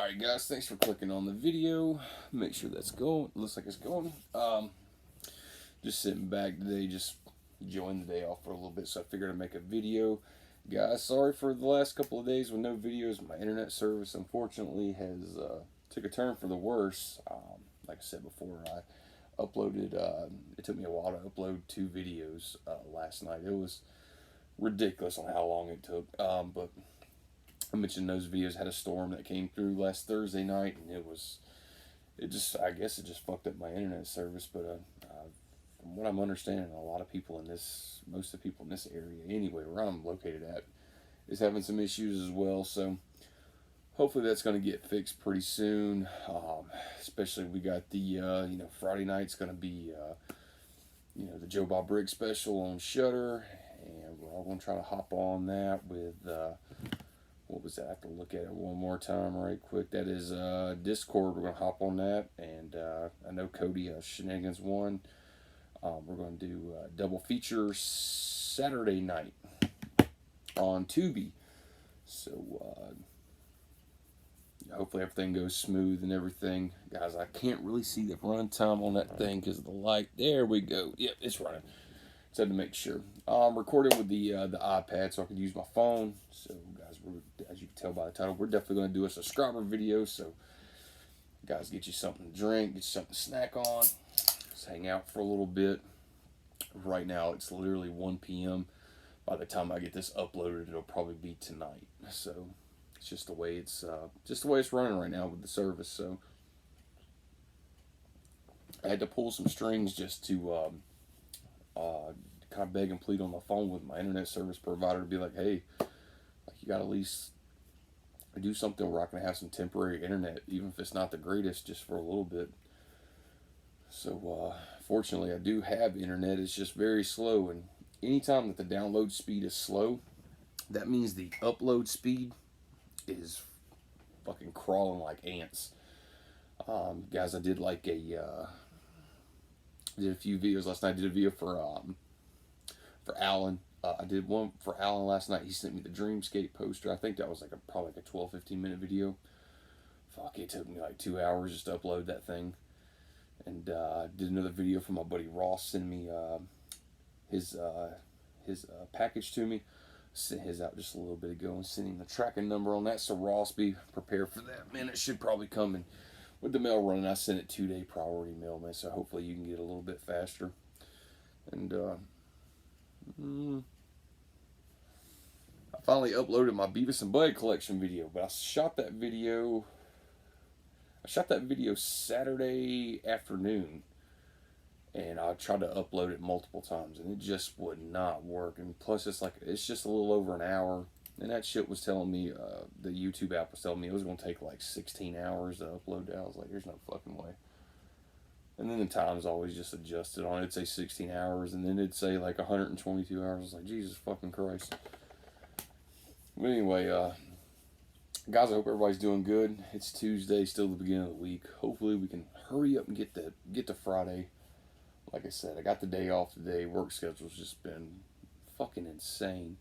Alright guys, thanks for clicking on the video. Make sure that's going. Looks like it's going. Just sitting back today, just enjoying the day off for a little bit, so I figured I'd make a video. Guys, sorry for the last couple of days with no videos. My internet service unfortunately has took a turn for the worse. Like I said before, I uploaded, it took me a while to upload 2 videos last night. It was ridiculous on how long it took, but I mentioned those videos had a storm that came through last Thursday night, and I guess it just fucked up my internet service. But from what I'm understanding, most of the people in this area, anyway, where I'm located at, is having some issues as well. So hopefully that's going to get fixed pretty soon. Especially we got the Friday night's going to be the Joe Bob Briggs special on Shudder, and we're all going to try to hop on that with. What was that? I have to look at it one more time right quick. That is Discord. We're going to hop on that. And I know Cody Shenanigans won. We're going to do a double feature Saturday night on Tubi. So hopefully everything goes smooth and everything. Guys, I can't really see the run time on that thing because of the light. There we go. Yep, it's running. Just had to make sure. I'm recording with the iPad so I can use my phone. So guys, as you can tell by the title, we're definitely going to do a subscriber video. So guys, get you something to drink, get you something to snack on. Just hang out for a little bit. Right now it's literally 1 p.m. By the time I get this uploaded, it'll probably be tonight. So it's just the way it's running right now with the service. So I had to pull some strings just to kind of beg and plead on the phone with my internet service provider to be like, hey, like you got to at least do something where I can have some temporary internet, even if it's not the greatest, just for a little bit. So fortunately, I do have internet. It's just very slow, and anytime that the download speed is slow, that means the upload speed is fucking crawling like ants. Guys, I did like did a few videos last night. I did a video for Alan. I did one for Alan last night. He sent me the Dreamscape poster. I think that was probably like a 12-15 minute video. Fuck, it took me like 2 hours just to upload that thing. And did another video for my buddy Ross sending me his package to me. Sent his out just a little bit ago and sending the tracking number on that. So Ross, be prepared for that. Man, it should probably come in with the mail running. I sent it 2-day priority mail, man. So hopefully you can get a little bit faster. And I finally uploaded my Beavis and Bud collection video, but I shot that video Saturday afternoon, and I tried to upload it multiple times, and it just would not work. And plus, it's just a little over an hour, and that shit was telling me, the YouTube app was telling me it was going to take like 16 hours to upload that. I was like, there's no fucking way. And then the times always just adjusted on it. It'd say 16 hours, and then it'd say like 122 hours. I was like, Jesus fucking Christ. But anyway, guys, I hope everybody's doing good. It's Tuesday, still the beginning of the week. Hopefully we can hurry up and get to Friday. Like I said, I got the day off today. Work schedule's just been fucking insane.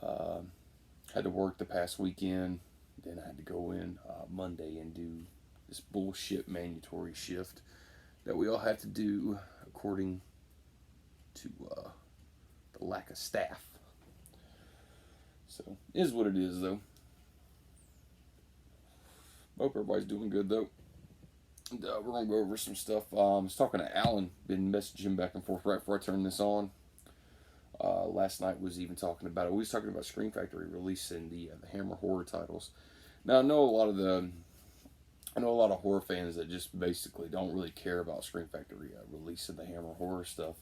Had to work the past weekend. Then I had to go in Monday and do this bullshit mandatory shift that we all have to do according to the lack of staff. So, it is what it is, though. Hope everybody's doing good, though. And, we're going to go over some stuff. I was talking to Alan, been messaging him back and forth right before I turned this on. Last night was even talking about it. We was talking about Scream Factory releasing the Hammer horror titles. Now, I know a lot of horror fans that just basically don't really care about Scream Factory releasing the Hammer horror stuff.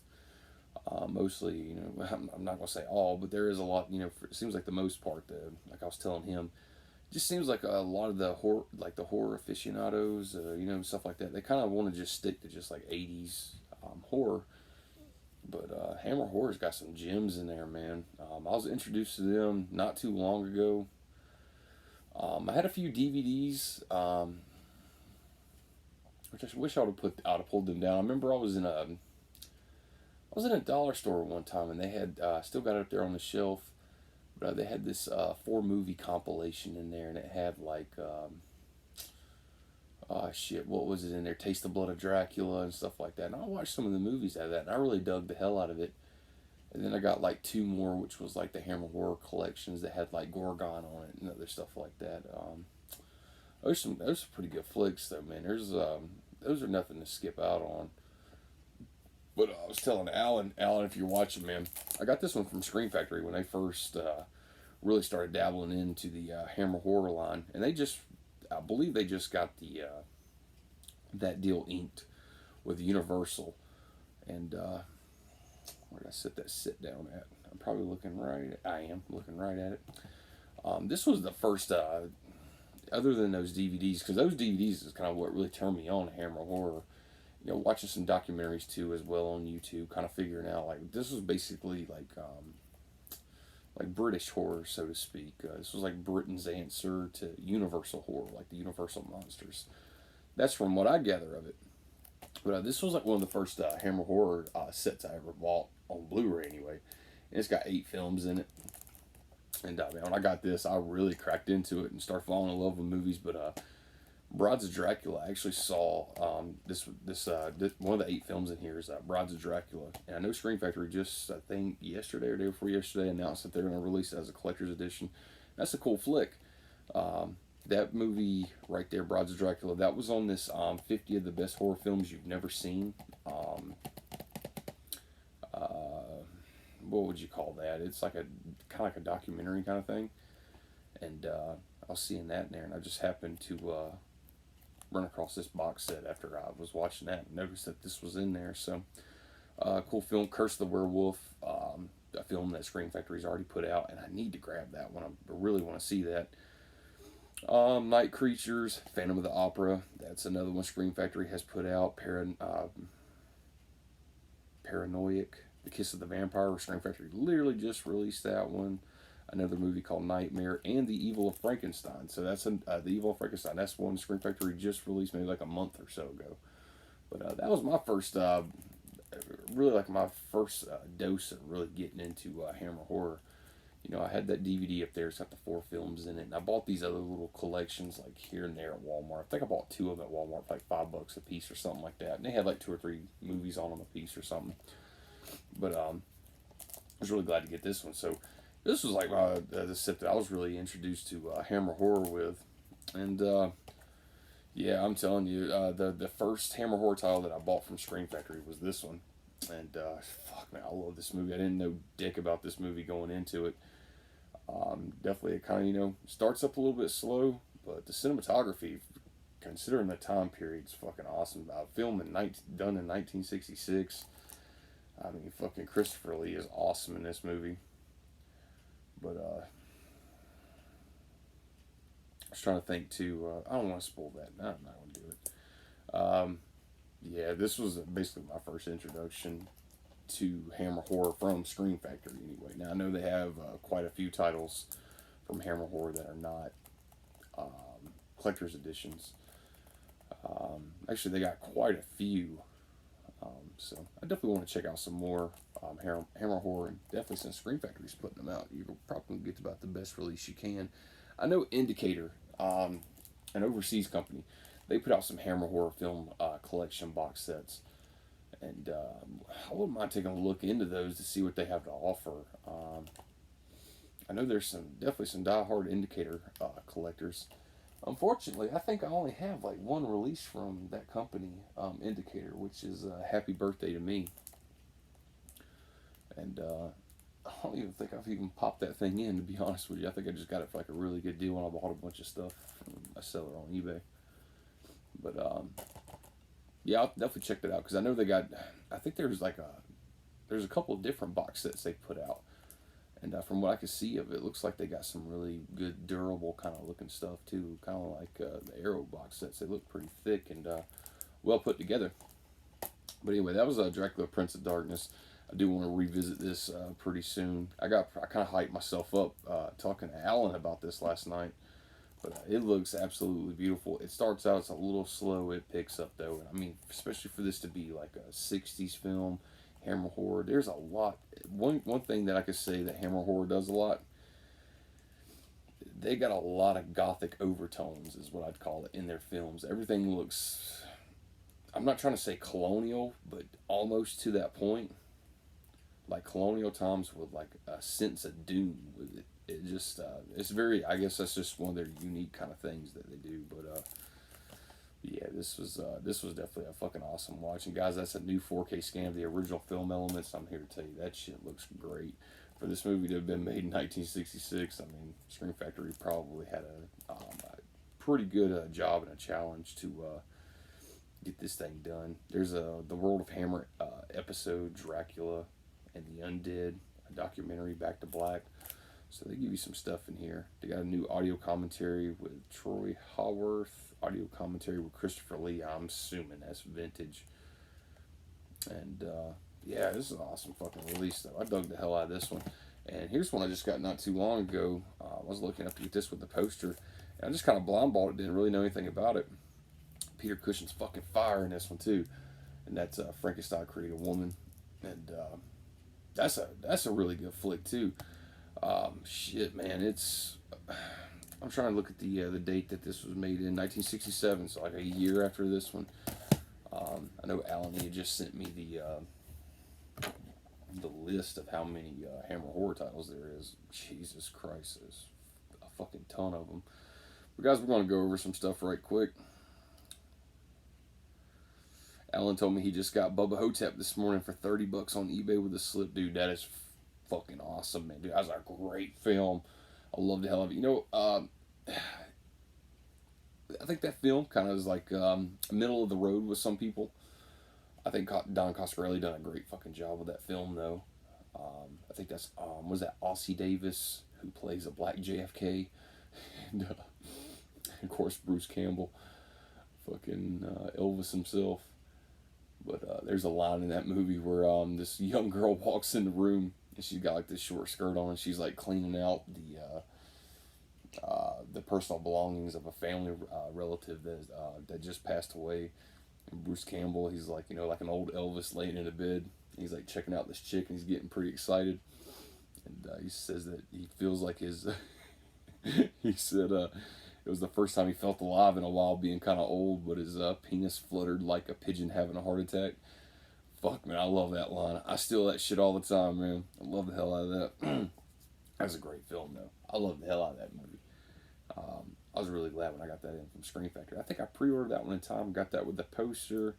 Mostly, I'm not going to say all, but there is a lot, it seems like the most part, like I was telling him, it just seems like a lot of the horror aficionados, stuff like that, they kind of want to just stick to just like 80s horror. But Hammer Horror's got some gems in there, man. I was introduced to them not too long ago. I had a few DVDs, which I wish I'd have pulled them down. I remember I was in a dollar store one time, and they had still got it up there on the shelf. But they had this 4-movie compilation in there, and it had like Shit, what was it in there? Taste the Blood of Dracula and stuff like that. And I watched some of the movies out of that, and I really dug the hell out of it. And then I got like two more, which was like the Hammer horror collections that had like Gorgon on it and other stuff like that. Those are pretty good flicks though, man. Those are nothing to skip out on. But I was telling Alan, if you're watching, man, I got this one from Scream Factory when they first really started dabbling into the Hammer horror line, and I believe they just got the that deal inked with Universal, and where did I sit down at? I'm probably looking right. I am looking right at it. This was the first, other than those DVDs, because those DVDs is kind of what really turned me on to Hammer horror. You know, watching some documentaries too as well on YouTube, kind of figuring out like this was basically like British horror, so to speak. This was like Britain's answer to Universal horror, like the Universal monsters. That's from what I gather of it. But this was like one of the first Hammer horror sets I ever bought on Blu-ray, anyway. And it's got 8 films in it. And man, when I got this, I really cracked into it and started falling in love with movies. But Brides of Dracula, I actually saw this one of the 8 films in here is Brides of Dracula. And I know Scream Factory just, I think, yesterday or day before yesterday announced that they're going to release it as a collector's edition. That's a cool flick. That movie right there, Brides of Dracula, that was on this 50 of the best horror films you've never seen. What would you call that? It's like a kind of like a documentary kind of thing. And I was seeing that in there, and I just happened to run across this box set after I was watching that and noticed that this was in there. So, cool film, Curse the Werewolf, a film that Scream Factory's already put out, and I need to grab that one. I really want to see that. Night Creatures, Phantom of the Opera, that's another one Scream Factory has put out. Paranoid, The Kiss of the Vampire, Scream Factory literally just released that one. Another movie called Nightmare, and The Evil of Frankenstein. So that's The Evil of Frankenstein. That's one Scream Factory just released maybe like a month or so ago. But that was my first, really like my first dose of really getting into Hammer horror. You know, I had that DVD up there. It's got the 4 films in it, and I bought these other little collections like here and there at Walmart. I think I bought 2 of them at Walmart for like $5 a piece or something like that. And they had like 2 or 3 movies on them a piece or something. But I was really glad to get this one. So this was like the set that I was really introduced to Hammer horror with, and yeah, I'm telling you, the first Hammer horror title that I bought from Scream Factory was this one, and fuck man, I love this movie. I didn't know dick about this movie going into it. Definitely, it kind of starts up a little bit slow, but the cinematography, considering the time period, is fucking awesome. Filmed done in 1966. I mean, fucking Christopher Lee is awesome in this movie. But I was trying to think too. I don't want to spoil that. No, I'm not going to do it. Yeah, this was basically my first introduction to Hammer horror from Scream Factory. Anyway, now I know they have quite a few titles from Hammer horror that are not collector's editions. Actually, they got quite a few. So I definitely want to check out some more Hammer horror, and definitely since Scream Factory's putting them out, you're probably going to get about the best release you can. I know Indicator, an overseas company, they put out some Hammer horror film collection box sets, and I wouldn't mind taking a look into those to see what they have to offer. I know there's definitely some die-hard Indicator collectors. Unfortunately, I think I only have like one release from that company, Indicator, which is Happy Birthday to Me. And I don't even think I've even popped that thing in, to be honest with you. I think I just got it for like a really good deal when I bought a bunch of stuff from a seller on eBay. But yeah, I'll definitely check that out because I know they got. I think there's a couple of different box sets they put out, and from what I can see of it, looks like they got some really good, durable kind of looking stuff too. Kind of like the Arrow box sets. They look pretty thick and well put together. But anyway, that was Dracula Prince of Darkness. I do want to revisit this pretty soon. I kind of hyped myself up talking to Alan about this last night. But it looks absolutely beautiful. It starts out, it's a little slow. It picks up though. I mean, especially for this to be like a 60s film, Hammer horror. There's a lot. One thing that I could say that Hammer horror does a lot. they got a lot of gothic overtones, is what I'd call it, in their films. Everything looks, I'm not trying to say colonial, but almost to that point. Like colonial times with like a sense of doom with it. It just, it's very, I guess that's just one of their unique kind of things that they do. But yeah, this was definitely a fucking awesome watch. And guys, that's a new 4K scan of the original film elements. I'm here to tell you that shit looks great. For this movie to have been made in 1966, I mean, Scream Factory probably had a pretty good job and a challenge to get this thing done. There's the World of Hammer episode, Dracula and the Undead, a documentary, Back to Black. So they give you some stuff in here. They got a new audio commentary with Troy Haworth, audio commentary with Christopher Lee. I'm assuming that's vintage. And yeah, this is an awesome fucking release, though. I dug the hell out of this one. And here's one I just got not too long ago. I was looking up to get this with the poster. And I just kind of blindballed it, didn't really know anything about it. Peter Cushing's fucking fire in this one, too. And that's Frankenstein Created a Woman. And that's a really good flick, too. Shit, man, it's... I'm trying to look at the date that this was made in, 1967, so like a year after this one. I know Alan, he had just sent me the list of how many Hammer horror titles there is. Jesus Christ, there's a fucking ton of them. But guys, we're going to go over some stuff right quick. Alan told me he just got Bubba Hotep this morning for $30 on eBay with a slip. Dude, that is fucking awesome, man. Dude, that was a great film. I love the hell of it. You know, I think that film kind of is like middle of the road with some people. I think Don Coscarelli done a great fucking job with that film, though. I think that's, was that Ossie Davis, who plays a black JFK? And, of course, Bruce Campbell, fucking Elvis himself. But there's a line in that movie where this young girl walks in the room, and she's got like this short skirt on, and she's like cleaning out the personal belongings of a family relative that just passed away. And Bruce Campbell, he's like, you know, like an old Elvis laying in a bed. He's like checking out this chick, and he's getting pretty excited. And he says that he feels like his. He said it was the first time he felt alive in a while, being kind of old, but his penis fluttered like a pigeon having a heart attack. Fuck, man, I love that line. I steal that shit all the time, man. I love the hell out of that. That's a great film, though. I love the hell out of that movie. I was really glad when I got that in from Scream Factory. I think I pre-ordered that one in time, got that with the poster.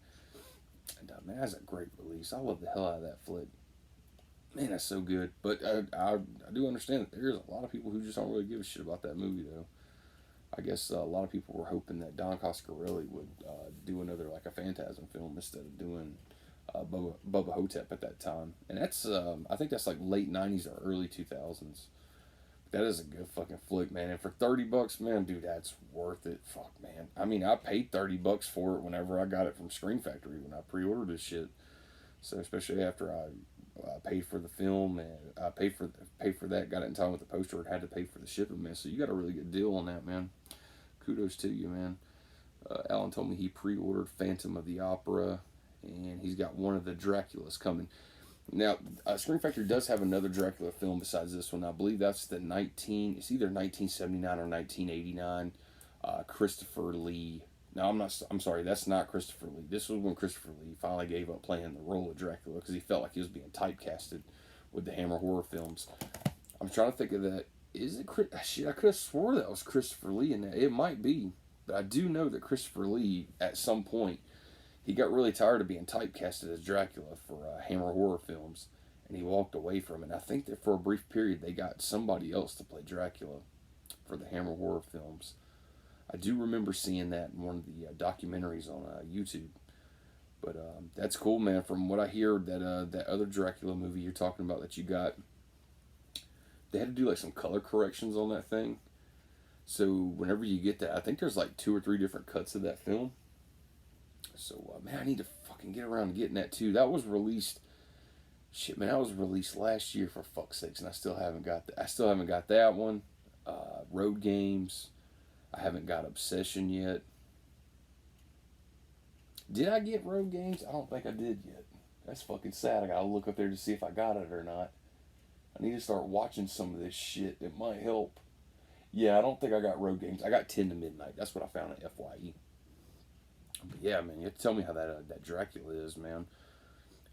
And man, that's a great release. I love the hell out of that flick. Man, that's so good. But I do understand that there's a lot of people who just don't really give a shit about that movie, though. I guess a lot of people were hoping that Don Coscarelli would do another, like a Phantasm film instead of doing Bubba Hotep at that time. And that's, I think that's like late 90s or early 2000s. That is a good fucking flick, man. And for $30, man, dude, that's worth it. Fuck, man. I mean, I paid $30 for it whenever I got it from Scream Factory when I pre-ordered this shit. So especially after I paid for the film and I paid for that, got it in time with the poster, and had to pay for the shipping, man. So you got a really good deal on that, man. Kudos to you, man. Alan told me he pre-ordered Phantom of the Opera, and he's got one of the Draculas coming. Now, Scream Factory does have another Dracula film besides this one. I believe that's it's either 1979 or 1989, Christopher Lee. No, I'm sorry, that's not Christopher Lee. This was when Christopher Lee finally gave up playing the role of Dracula because he felt like he was being typecasted with the Hammer horror films. I'm trying to think of that. Is it shit? I could have swore that was Christopher Lee in that. It might be, but I do know that Christopher Lee at some point he got really tired of being typecasted as Dracula for Hammer horror films, and he walked away from it. And I think that for a brief period they got somebody else to play Dracula for the Hammer horror films. I do remember seeing that in one of the documentaries on YouTube. But that's cool, man. From what I hear, that other Dracula movie you're talking about that you got, they had to do like some color corrections on that thing. So whenever you get that, I think there's like 2 or 3 different cuts of that film. So man, I need to fucking get around to getting that too. That was released. Shit, man, that was released last year for fuck's sakes, and I still haven't got that. I still haven't got that one. Road Games. I haven't got Obsession yet. Did I get Road Games? I don't think I did yet. That's fucking sad. I gotta look up there to see if I got it or not. I need to start watching some of this shit. It might help. Yeah, I don't think I got Road Games. I got 10 to Midnight. That's what I found at FYE. But yeah, man, you have to tell me how that Dracula is, man.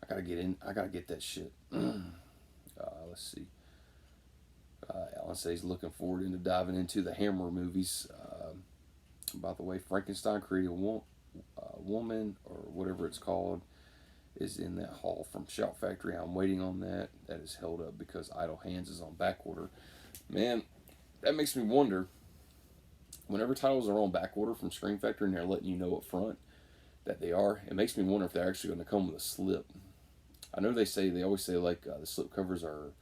I gotta get in. I gotta get that shit. Let's see. Alan says he's looking forward into diving into the Hammer movies. By the way, Frankenstein created a woman or whatever it's called is in that hall from Shout Factory. I'm waiting on that. That is held up because Idle Hands is on back order. Man, that makes me wonder. Whenever titles are on back order from Scream Factory and they're letting you know up front that they are, it makes me wonder if they're actually going to come with a slip. I know they always say like the slip covers are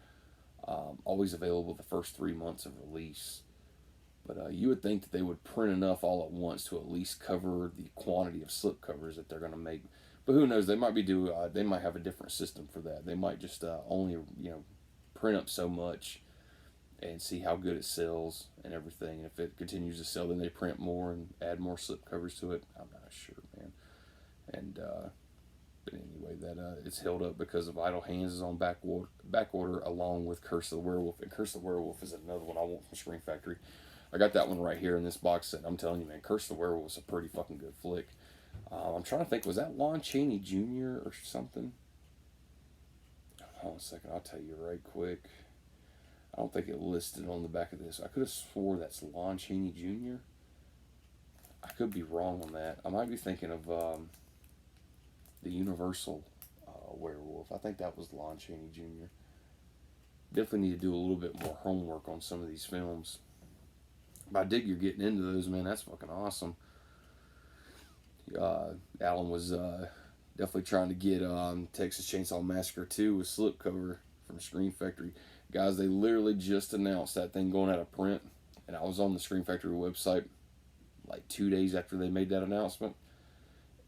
always available the first 3 months of release. But you would think that they would print enough all at once to at least cover the quantity of slip covers that they're going to make. But who knows? They might they might have a different system for that. They might just only print up so much and see how good it sells and everything. And if it continues to sell, then they print more and add more slip covers to it. I'm not sure, man. And but anyway, that it's held up because of Idle Hands is on back order along with Curse of the Werewolf. And Curse of the Werewolf is another one I want from Scream Factory. I got that one right here in this box set. I'm telling you, man, Curse of the Werewolf is a pretty fucking good flick. I'm trying to think, was that Lon Chaney Jr. or something? Hold on a second, I'll tell you right quick. I don't think it listed on the back of this. I could have swore that's Lon Chaney Jr. I could be wrong on that. I might be thinking of the Universal Werewolf. I think that was Lon Chaney Jr. Definitely need to do a little bit more homework on some of these films. But I dig you're getting into those, man. That's fucking awesome. Alan was definitely trying to get Texas Chainsaw Massacre 2 with slipcover from Scream Factory. Guys, they literally just announced that thing going out of print. And I was on the Scream Factory website like 2 days after they made that announcement.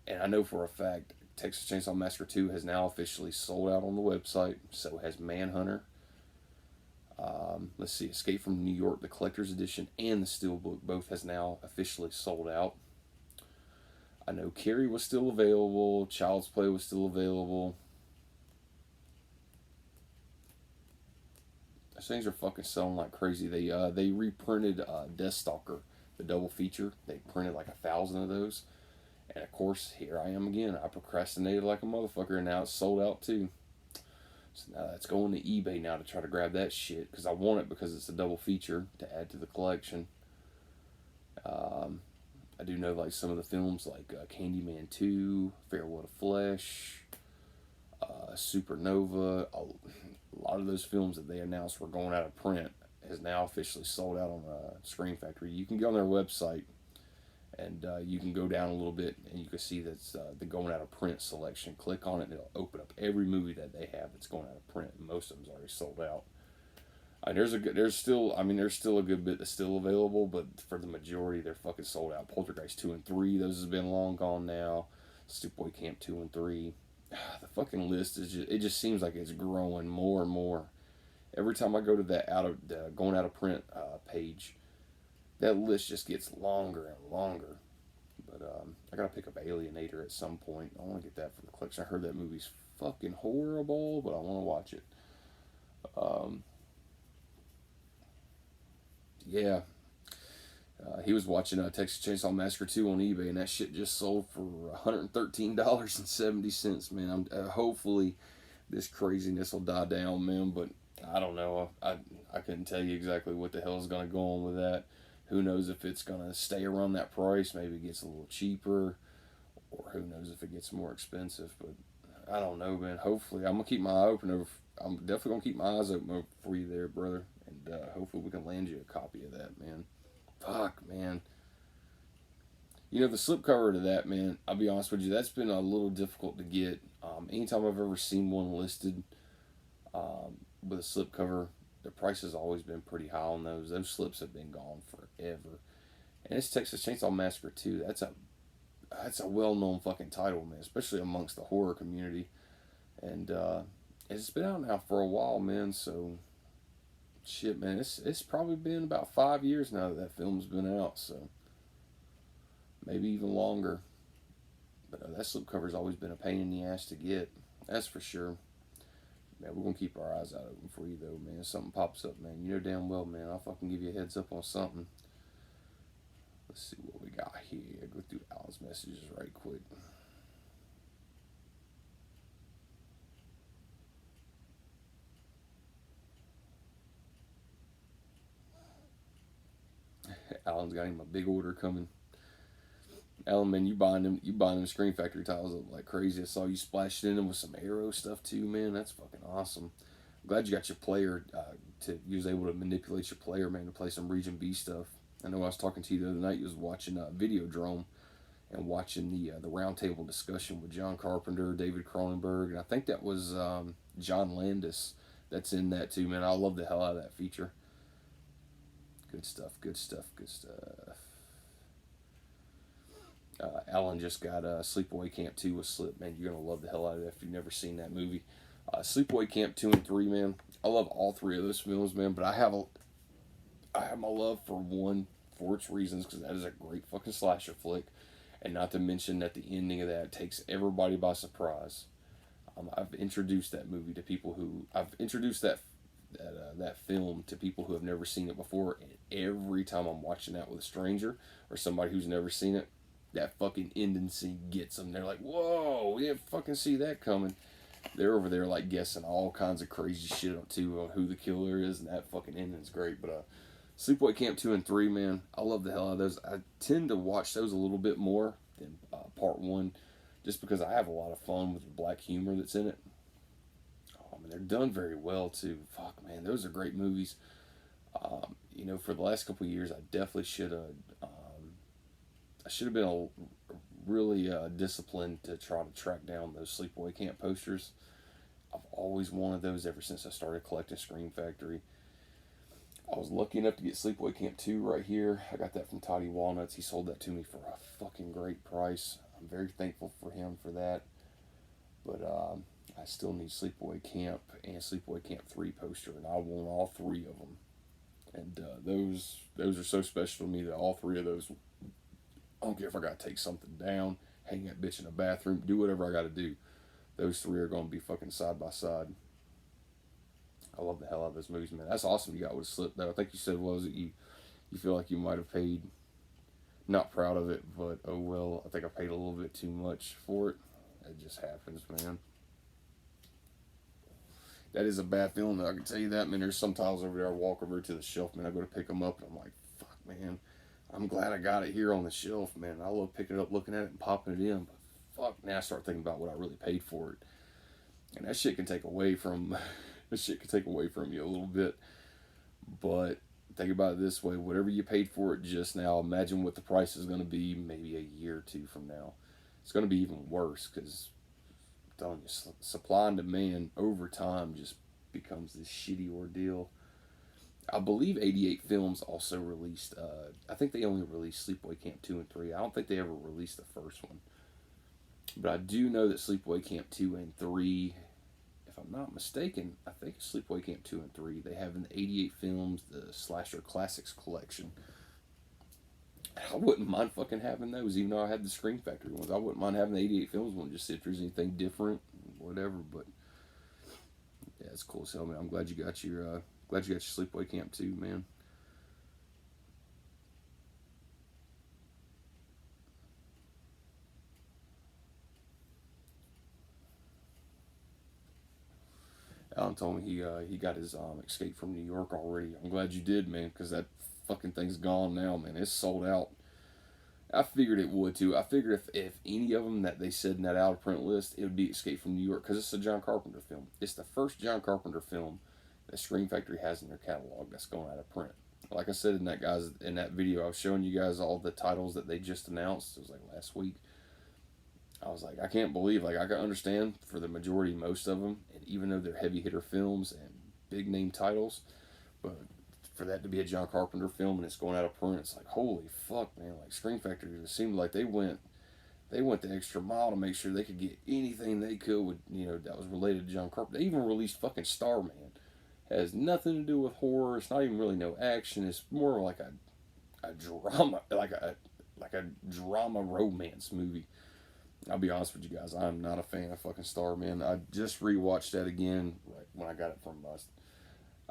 And I know for a fact Texas Chainsaw Massacre 2 has now officially sold out on the website. So has Manhunter. Let's see, Escape from New York, the collector's edition, and the steelbook both has now officially sold out. I know Carrie was still available. Child's Play was still available. Those things are fucking selling like crazy. They reprinted Deathstalker, the double feature. They printed like 1,000 of those. And of course, here I am again. I procrastinated like a motherfucker, and now it's sold out too. So now that's going to eBay now to try to grab that shit because I want it because it's a double feature to add to the collection. I do know like some of the films like Candyman 2, Farewell to Flesh, Supernova. A lot of those films that they announced were going out of print is now officially sold out on Scream Factory. You can go on their website and you can go down a little bit and you can see that's the going out of print selection. Click on it and it'll open up every movie that they have that's going out of print. Most of them's already sold out. There's still a good bit that's still available, but for the majority they're fucking sold out. Poltergeist 2 and 3, those have been long gone now. Sleepaway Camp 2 and 3. The fucking list it just seems like it's growing more and more. Every time I go to that going out of print page, that list just gets longer and longer. But I gotta pick up Alienator at some point. I want to get that for the collection. I heard that movie's fucking horrible, but I want to watch it. Yeah. He was watching Texas Chainsaw Massacre 2 on eBay, and that shit just sold for $113.70, man. Hopefully this craziness will die down, man, but I don't know. I couldn't tell you exactly what the hell is going to go on with that. Who knows if it's going to stay around that price, maybe it gets a little cheaper, or who knows if it gets more expensive, but I don't know, man. Hopefully, I'm going to keep my eye open. I'm definitely going to keep my eyes open for you there, brother, and hopefully we can land you a copy of that, man. Fuck, man. You know, the slipcover to that, man, I'll be honest with you, that's been a little difficult to get. Anytime I've ever seen one listed with a slipcover, the price has always been pretty high on those. Those slips have been gone forever. And it's Texas Chainsaw Massacre 2. That's a well-known fucking title, man, especially amongst the horror community. And it's been out now for a while, man, so shit, man, it's probably been about 5 years now that film's been out, so maybe even longer. But that slipcover's always been a pain in the ass to get, that's for sure. Man, we're gonna keep our eyes out open for you though, man. If something pops up, man, you know damn well, man, I'll fucking give you a heads up on something. Let's see what we got here. Go through Alan's messages right quick. Alan's got him a big order coming. Alan, man, you buying them Screen Factory tiles up like crazy. I saw you splashed in them with some Arrow stuff too, man. That's fucking awesome. I'm glad you got your player you was able to manipulate your player, man, to play some Region B stuff. I know I was talking to you the other night. You was watching Videodrome and watching the roundtable discussion with John Carpenter, David Cronenberg, and I think that was John Landis that's in that too, man. I love the hell out of that feature. Good stuff, good stuff, good stuff. Alan just got Sleepaway Camp 2 with Slip, man. You're going to love the hell out of that if you've never seen that movie. Sleepaway Camp 2 and 3, man. I love all three of those films, man, but I have my love for one for its reasons, because that is a great fucking slasher flick. And not to mention that the ending of that takes everybody by surprise. I've introduced that movie to people who... I've introduced that film to people who have never seen it before, and every time I'm watching that with a stranger or somebody who's never seen it, that fucking ending scene gets them. They're like, whoa, we didn't fucking see that coming. They're over there like guessing all kinds of crazy shit too on who the killer is, and that fucking ending's great. But Sleepaway Camp 2 and 3, man, I love the hell out of those. I tend to watch those a little bit more than part 1, just because I have a lot of fun with the black humor that's in it. Oh, man, they're done very well too. Fuck, man, those are great movies. You know, for the last couple of years, I definitely should have... I should have been really disciplined to try to track down those Sleepaway Camp posters. I've always wanted those ever since I started collecting Scream Factory. I was lucky enough to get Sleepaway Camp 2 right here. I got that from Toddy Walnuts. He sold that to me for a fucking great price. I'm very thankful for him for that. But I still need Sleepaway Camp and Sleepaway Camp 3 poster, and I want all three of them. And those are so special to me that all three of those... I don't care if I gotta take something down, hang that bitch in the bathroom, do whatever I gotta do. Those three are gonna be fucking side by side. I love the hell out of those movies, man. That's awesome you got with Slip, though. I think you said, was it you feel like you might have paid, not proud of it, but oh well, I think I paid a little bit too much for it. It just happens, man. That is a bad feeling, though. I can tell you that, man. There's some tiles over there. I walk over to the shelf, man. I go to pick them up, and I'm like, fuck, man. I'm glad I got it here on the shelf, man. I love picking it up, looking at it, and popping it in. But fuck, now I start thinking about what I really paid for it, and that shit can take away from you a little bit. But think about it this way: whatever you paid for it just now, imagine what the price is going to be maybe a year or two from now. It's going to be even worse, because I'm telling you, supply and demand over time just becomes this shitty ordeal. I believe 88 Films also released, I think they only released Sleepaway Camp 2 and 3. I don't think they ever released the first one. But I do know that Sleepaway Camp 2 and 3, if I'm not mistaken, I think it's Sleepaway Camp 2 and 3. They have in the 88 Films the Slasher Classics collection. I wouldn't mind fucking having those, even though I had the Scream Factory ones. I wouldn't mind having the 88 Films one, just see if there's anything different, whatever. But yeah, it's cool as hell, man. I'm glad you got your Sleepaway Camp 2, man. Alan told me he got his Escape from New York already. I'm glad you did, man, because that fucking thing's gone now, man. It's sold out. I figured it would too. I figured if any of them that they said in that out of print list, it would be Escape from New York, because it's a John Carpenter film. It's the first John Carpenter film that Scream Factory has in their catalog that's going out of print. Like I said in that video, I was showing you guys all the titles that they just announced. It was like last week. I was like, I can't believe, like, I can understand for the majority, most of them, and even though they're heavy hitter films and big name titles, but for that to be a John Carpenter film and it's going out of print, it's like, holy fuck, man. Like, Scream Factory, it seemed like they went the extra mile to make sure they could get anything they could with, that was related to John Carpenter. They even released fucking Starman. It has nothing to do with horror. It's not even really no action. It's more like a drama, like a drama romance movie. I'll be honest with you guys, I'm not a fan of fucking Starman. I just rewatched that again right when I got it from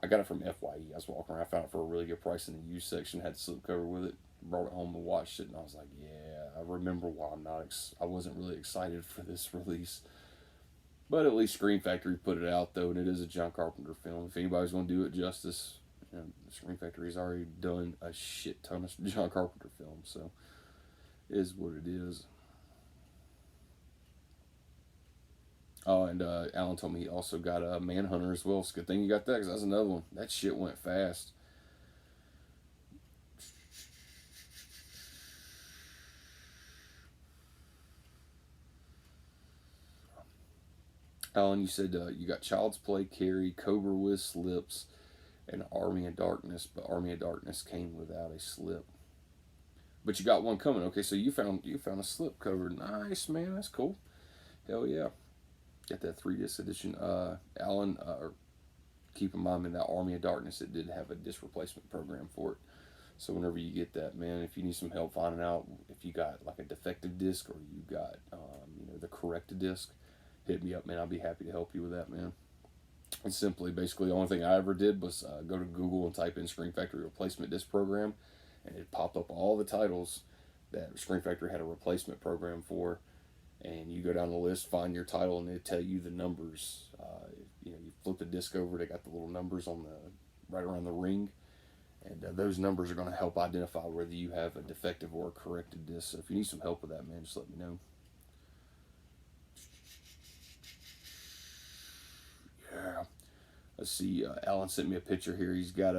I got it from FYE. I was walking around, I found it for a really good price in the used section, had the slipcover with it, brought it home and watched it, and I was like, yeah, I remember why I wasn't really excited for this release. But at least Scream Factory put it out though, and it is a John Carpenter film. If anybody's going to do it justice, you know, Scream Factory's already done a shit ton of John Carpenter films, so it is what it is. Oh, and Alan told me he also got a Manhunter as well. It's a good thing you got that because that's another one. That shit went fast. Alan, you said you got Child's Play, Carrie, Cobra with slips, and Army of Darkness, but Army of Darkness came without a slip. But you got one coming. Okay, so you found a slip cover. Nice, man. That's cool. Hell yeah. Got that 3 disc edition. Alan, keep in mind, in that Army of Darkness, it did have a disc replacement program for it. So whenever you get that, man, if you need some help finding out if you got like a defective disc or you got, the corrected disc, hit me up, man. I'll be happy to help you with that, man. And simply, basically, the only thing I ever did was go to Google and type in Screen Factory replacement disc program, and it popped up all the titles that Screen Factory had a replacement program for. And you go down the list, find your title, and they tell you the numbers. You flip the disc over, they got the little numbers on the right around the ring, and those numbers are going to help identify whether you have a defective or a corrected disc. So if you need some help with that, man, just let me know. Yeah. Let's see. Alan sent me a picture here. He's got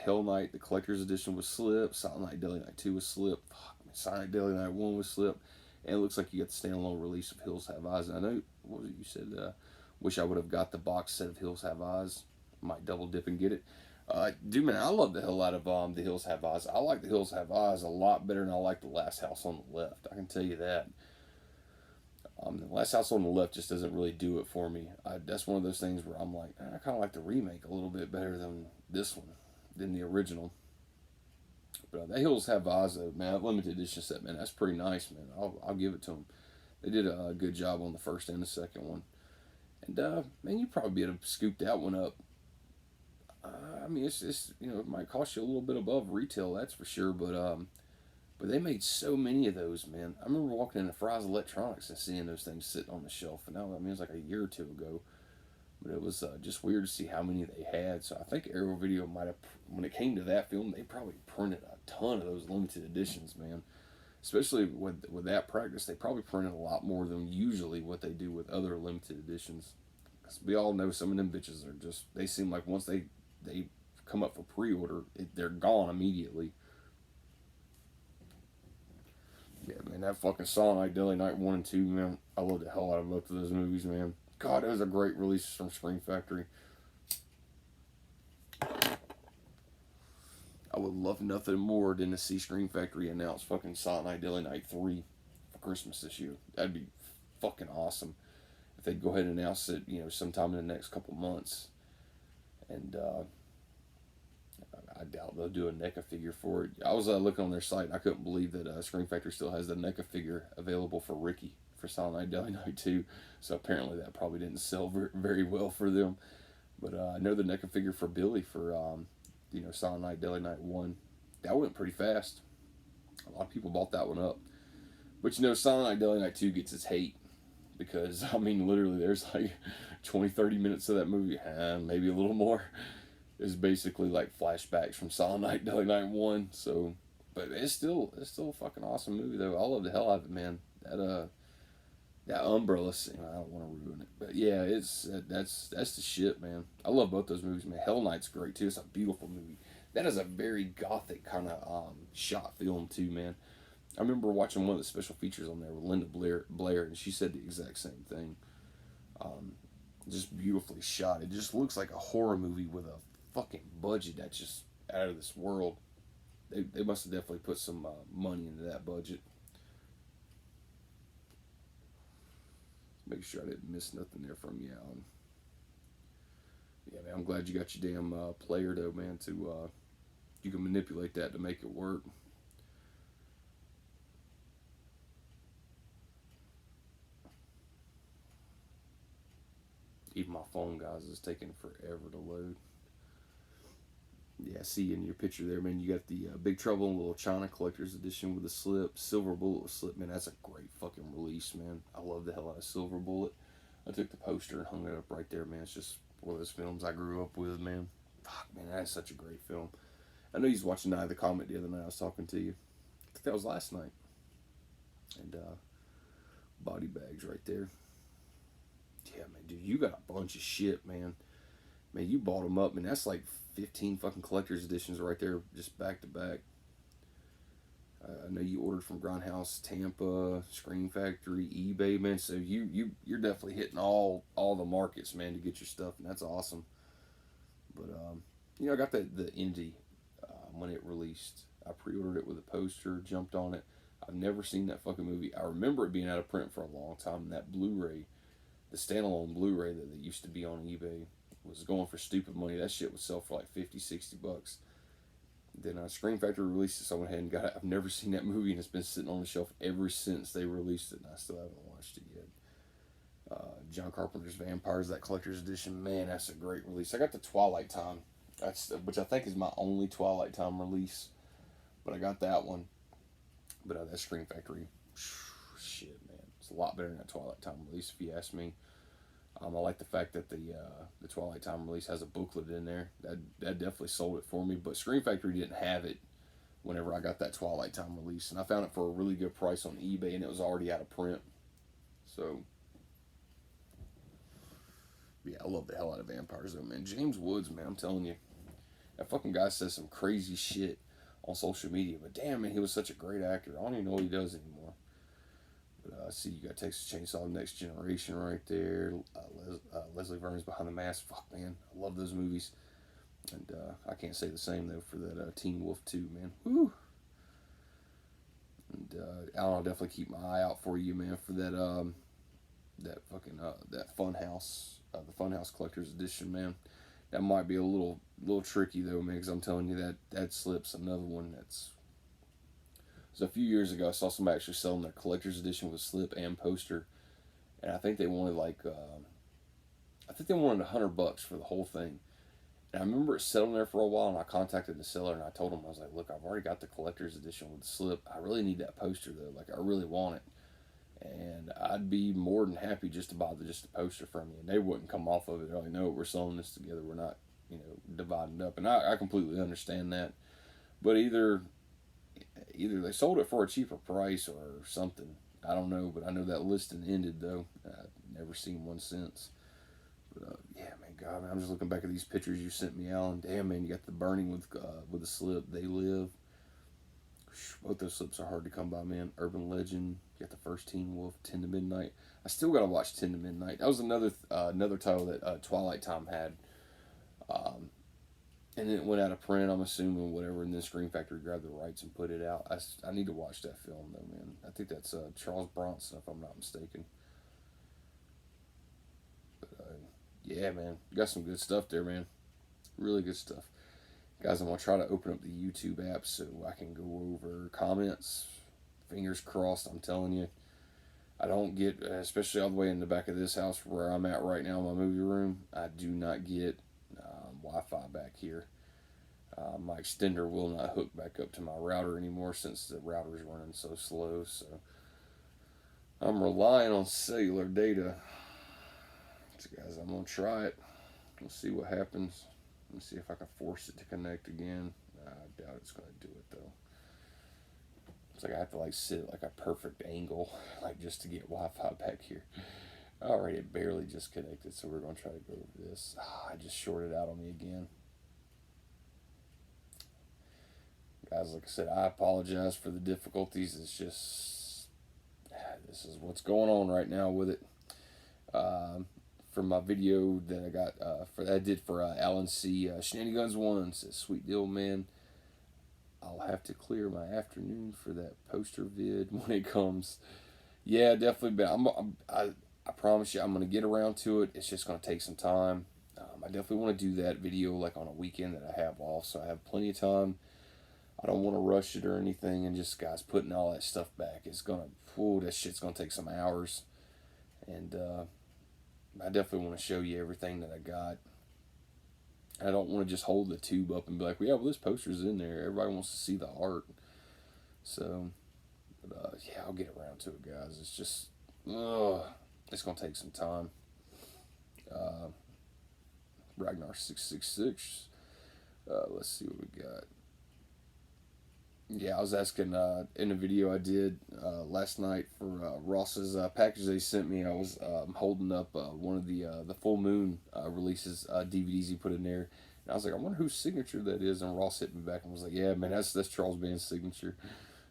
Hell Knight, the collector's edition with slip. Silent Night, Deadly Night 2 with slip. Silent Night, Deadly Night 1 with slip. And it looks like you got the standalone release of Hills Have Eyes. And I know, what was it you said? Wish I would have got the box set of Hills Have Eyes. Might double dip and get it. Dude, man, I love the hell out of the Hills Have Eyes. I like the Hills Have Eyes a lot better than I like the Last House on the Left. I can tell you that. The Last House on the Left just doesn't really do it for me. That's one of those things where I'm like, I kind of like the remake a little bit better than this one, than the original. But that Hills Have Eyes, though, man, that limited edition set, man, that's pretty nice, man. I'll give it to them. They did a good job on the first and the second one. And, man, you probably be able to scoop that one up. I mean, it's it might cost you a little bit above retail, that's for sure. But they made so many of those, man. I remember walking into Fry's Electronics and seeing those things sitting on the shelf. And now, I mean, it was like a year or two ago. But it was just weird to see how many they had. So I think Arrow Video might have, when it came to that film, they probably printed a ton of those limited editions, man. Especially with that practice, they probably printed a lot more than usually what they do with other limited editions. Because we all know some of them bitches are just, they seem like once they come up for pre-order, they're gone immediately. Yeah, man, that fucking Silent Night, Deadly Night 1 and 2, man. I love the hell out of both of those movies, man. God, it was a great release from Scream Factory. I would love nothing more than to see Scream Factory announce fucking Silent Night, Deadly Night 3 for Christmas this year. That'd be fucking awesome. If they'd go ahead and announce it, sometime in the next couple months. And, I doubt they'll do a NECA figure for it. I was looking on their site, and I couldn't believe that Scream Factory still has the NECA figure available for Ricky for Silent Night, Deadly Night 2. So apparently that probably didn't sell very well for them. But I know the NECA figure for Billy for, Silent Night, Deadly Night 1, that went pretty fast. A lot of people bought that one up. But Silent Night, Deadly Night 2 gets its hate. Because, I mean, literally there's like 20, 30 minutes of that movie, maybe a little more, is basically like flashbacks from Silent Night, Deadly Night 1. So, but it's still a fucking awesome movie though. I love the hell out of it, man. That umbrella scene, I don't want to ruin it, but yeah, that's the shit, man. I love both those movies, man. Hell Knight's great too. It's a beautiful movie. That is a very gothic kind of shot film too, man. I remember watching one of the special features on there with Linda Blair, and she said the exact same thing. Just beautifully shot. It just looks like a horror movie with a fucking budget that's just out of this world. They must have definitely put some money into that budget. Make sure I didn't miss nothing there from you, Alan. Yeah, man, I'm glad you got your damn player though, man. You can manipulate that to make it work. Even my phone, guys, is taking forever to load. Yeah, see in your picture there, man, you got the Big Trouble in Little China Collector's Edition with the slip. Silver Bullet with slip, man, that's a great fucking release, man. I love the hell out of Silver Bullet. I took the poster and hung it up right there, man. It's just one of those films I grew up with, man. Fuck, man, that's such a great film. I know you was watching Night of the Comet the other night. I was talking to you. I think that was last night. And Body Bags right there. Yeah, man, dude, you got a bunch of shit, man. Man, you bought them up, man. That's like 15 fucking collector's editions right there, just back to back. I know you ordered from Grindhouse, Tampa, Screen Factory, eBay, man. So you're definitely hitting all the markets, man, to get your stuff, and that's awesome. But I got the Indie when it released. I pre-ordered it with a poster, jumped on it. I've never seen that fucking movie. I remember it being out of print for a long time, and that Blu-ray, the standalone Blu-ray that used to be on eBay, was going for stupid money. That shit would sell for like 50, 60 bucks. Then Screen Factory released it, so I went ahead and got it. I've never seen that movie, and it's been sitting on the shelf ever since they released it, and I still haven't watched it yet. John Carpenter's Vampires, that collector's edition, man, that's a great release. I got the Twilight Time, which I think is my only Twilight Time release, but I got that one. But that Screen Factory, shit, man, it's a lot better than that Twilight Time release, if you ask me. I like the fact that the Twilight Time release has a booklet in there. That definitely sold it for me. But Screen Factory didn't have it whenever I got that Twilight Time release, and I found it for a really good price on eBay, and it was already out of print. So yeah, I love the hell out of Vampires, though, man. James Woods, man, I'm telling you, that fucking guy says some crazy shit on social media, but damn, man, he was such a great actor. I don't even know what he does anymore. But I see you got Texas Chainsaw Next Generation right there. Leslie Vernon Behind the Mask. Fuck, man, I love those movies. And I can't say the same, though, for that Teen Wolf 2, man. Woo! And I'll definitely keep my eye out for you, man, for that that Funhouse, the Funhouse Collector's Edition, man. That might be a little tricky, though, man, because I'm telling you that slips another one that's... So a few years ago, I saw somebody actually selling their collector's edition with slip and poster, and I think they wanted $100 for the whole thing. And I remember it sitting there for a while, and I contacted the seller, and I told him, I was like, look, I've already got the collector's edition with the slip. I really need that poster, though. Like, I really want it. And I'd be more than happy just to buy just the poster from you. And they wouldn't come off of it. They're like, no, we're selling this together. We're not, dividing up. And I completely understand that. But either they sold it for a cheaper price or something. I don't know, but I know that listing ended, though. I've never seen one since. But yeah, man, God, man, I'm just looking back at these pictures you sent me, Alan. Damn, man, you got the Burning with the slip. They Live. Both those slips are hard to come by, man. Urban Legend. You got the first Teen Wolf, 10 to Midnight. I still got to watch 10 to Midnight. That was another title that Twilight Time had. And then it went out of print, I'm assuming, whatever, and then Screen Factory grabbed the rights and put it out. I need to watch that film, though, man. I think that's Charles Bronson, if I'm not mistaken. But, yeah, man. You got some good stuff there, man. Really good stuff. Guys, I'm going to try to open up the YouTube app so I can go over comments. Fingers crossed, I'm telling you. I don't get, especially all the way in the back of this house where I'm at right now in my movie room, I do not get Wi-Fi back here. My extender will not hook back up to my router anymore since the router is running so slow. So I'm relying on cellular data. So guys, I'm going to try it. We'll see what happens. Let me see if I can force it to connect again. I doubt it's going to do it, though. It's like I have to sit at a perfect angle, just to get Wi-Fi back here. Alright, it barely just connected, so we're going to try to go over this. I just shorted out on me again. Guys, like I said, I apologize for the difficulties. It's just, this is what's going on right now with it. From my video that I got, I did for Alan C. Shenanigans 1 says, sweet deal, man. I'll have to clear my afternoon for that poster vid when it comes. Yeah, definitely. But I promise you, I'm going to get around to it. It's just going to take some time. I definitely want to do that video on a weekend that I have off, so I have plenty of time. I don't want to rush it or anything, and just, guys, putting all that stuff back, it's going to, that shit's going to take some hours. And, I definitely want to show you everything that I got. I don't want to just hold the tube up and be like, well, yeah, well, this poster's in there. Everybody wants to see the art. So, but yeah, I'll get around to it, guys. It's just, it's gonna take some time. Uh, Ragnar 666. Let's see what we got. Yeah, I was asking in a video I did last night for Ross's package they sent me. I was holding up one of the full moon releases DVDs he put in there, and I was like, I wonder whose signature that is. And Ross hit me back and was like, Yeah, man, that's Charles Band's signature.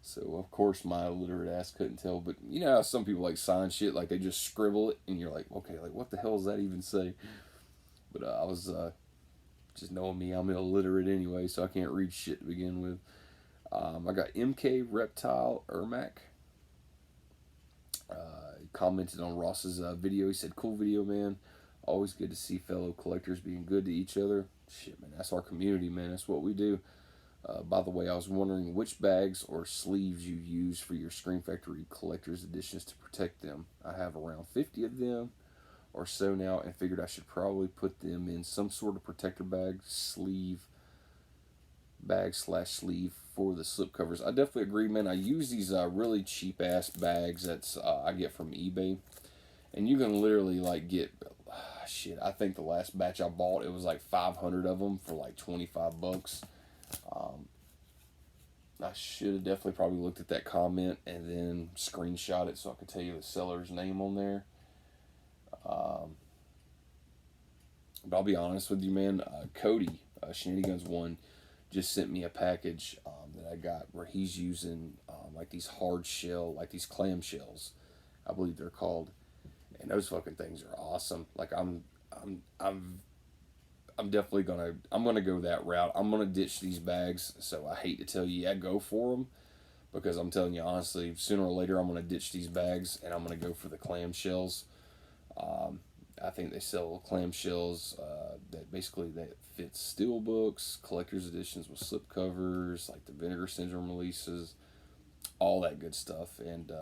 So of course my illiterate ass couldn't tell, but you know how some people like sign shit like they just scribble it, and you're like, okay, like what the hell does that even say? But I was just knowing me, I'm illiterate anyway, so I can't read shit to begin with. I got MK Reptile Ermac. He commented on Ross's video. He said, "Cool video, man. Always good to see fellow collectors being good to each other. Shit, man, that's our community, man. That's what we do." By the way, I was wondering which bags or sleeves you use for your Scream Factory collector's editions to protect them. I have around 50 of them or so now, and figured I should probably put them in some sort of protector bag/sleeve for the slipcovers. I definitely agree, man. I use these really cheap ass bags that's I get from eBay, and you can literally like get shit. I think the last batch I bought, it was like 500 of them for like $25. I should have definitely probably looked at that comment and then screenshot it so I could tell you the seller's name on there. But I'll be honest with you, man. Cody, Shenanigans One, just sent me a package that I got where he's using like these hard shell, like these clam shells, I believe they're called, and those fucking things are awesome. Like I'm definitely gonna go that route. I'm gonna ditch these bags. So I hate to tell you, yeah, go for them, because I'm telling you honestly, sooner or later I'm gonna ditch these bags and I'm gonna go for the clam shells. I think they sell clamshells that basically that fit steel books, collector's editions with slip covers, like the Vinegar Syndrome releases, all that good stuff. And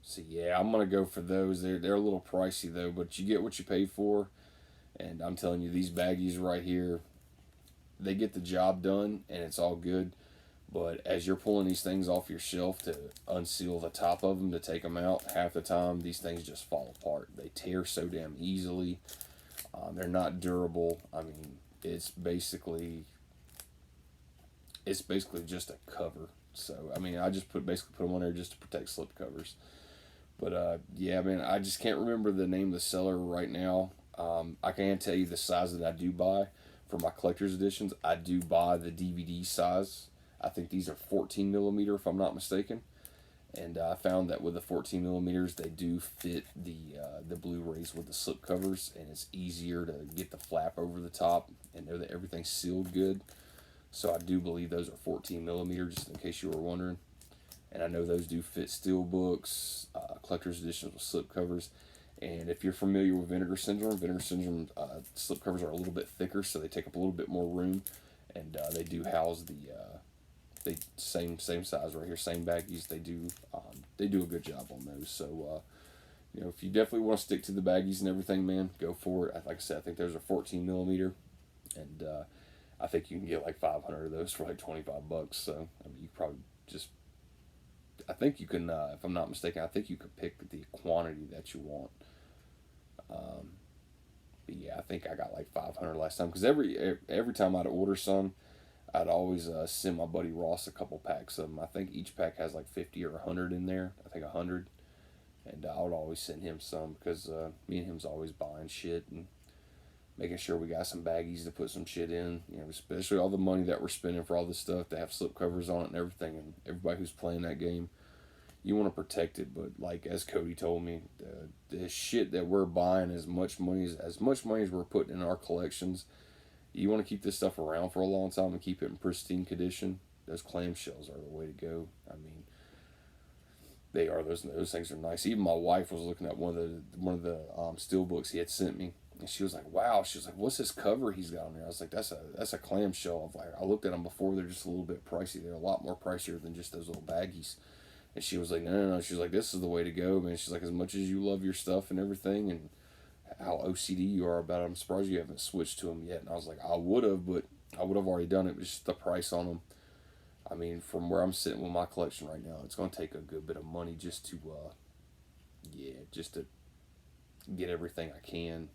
so yeah, I'm gonna go for those. They're a little pricey though, but you get what you pay for. And I'm telling you, these baggies right here, they get the job done, and it's all good. But as you're pulling these things off your shelf to unseal the top of them to take them out, half the time these things just fall apart. They tear so damn easily. They're not durable. I mean, it's basically just a cover. So I mean, I just basically put them on there just to protect slip covers. But yeah, man, I just can't remember the name of the seller right now. I can tell you the size that I do buy for my collector's editions. I do buy the DVD size. I think these are 14 millimeter, if I'm not mistaken. And I found that with the 14 millimeters, they do fit the Blu-rays with the slip covers, and it's easier to get the flap over the top and know that everything's sealed good. So I do believe those are 14 millimeter, just in case you were wondering. And I know those do fit steel books, collector's editions with slip covers. And if you're familiar with Vinegar Syndrome slip covers are a little bit thicker, so they take up a little bit more room, and they do house the same size right here, same baggies. They do a good job on those. So you know, if you definitely want to stick to the baggies and everything, man, go for it. Like I said, I think those are 14 millimeter, and I think you can get like 500 of those for like $25. So I mean, you probably just, I think you can, if I'm not mistaken, I think you could pick the quantity that you want. But yeah, I think I got like 500 last time, because every time I'd order some, I'd always send my buddy Ross a couple packs of them. I think each pack has like 50 or 100 in there. I think 100. And I would always send him some, because me and him's always buying shit and making sure we got some baggies to put some shit in. You know, especially all the money that we're spending for all this stuff to have slip covers on it and everything. And everybody who's playing that game, you want to protect it. But like as Cody told me, the shit that we're buying, as much money as we're putting in our collections, you want to keep this stuff around for a long time and keep it in pristine condition. Those clamshells are the way to go. I mean, they are. Those things are nice. Even my wife was looking at one of the steel books he had sent me, and she was like, "Wow!" She was like, "What's this cover he's got on there?" I was like, "That's a clamshell." I looked at them before. They're just a little bit pricey. They're a lot more pricier than just those little baggies. And she was like, "No." She's like, "This is the way to go, man." She's like, "As much as you love your stuff and everything, and how OCD you are about it. I'm surprised you haven't switched to them yet. And I was like, I would have, but I would have already done it. But just the price on them. I mean, from where I'm sitting with my collection right now, it's going to take a good bit of money just to, just to get everything I can,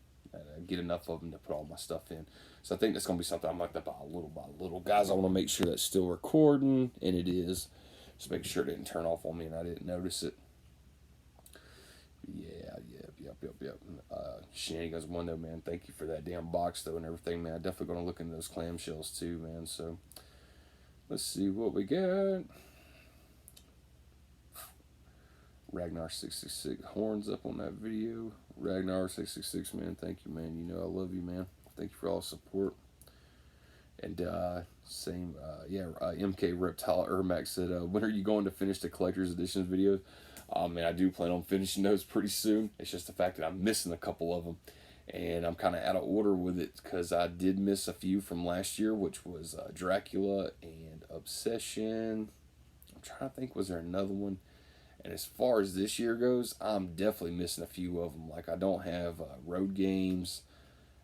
get enough of them to put all my stuff in. So I think that's going to be something I'm going to buy little by little. Guys, I want to make sure that's still recording, and it is. Just make sure it didn't turn off on me and I didn't notice it. Yeah, yep. Shenanigans one though, man. Thank you for that damn box though and everything, man. I'm definitely going to look into those clamshells too, man. So let's see what we got. Ragnar 666 horns up on that video. Ragnar 666, man. Thank you, man. You know I love you, man. Thank you for all the support. And MK Reptile Ermac said, when are you going to finish the collector's editions videos? Man, I do plan on finishing those pretty soon. It's just the fact that I'm missing a couple of them. And I'm kind of out of order with it because I did miss a few from last year, which was Dracula and Obsession. I'm trying to think, was there another one? And as far as this year goes, I'm definitely missing a few of them. Like, I don't have Road Games.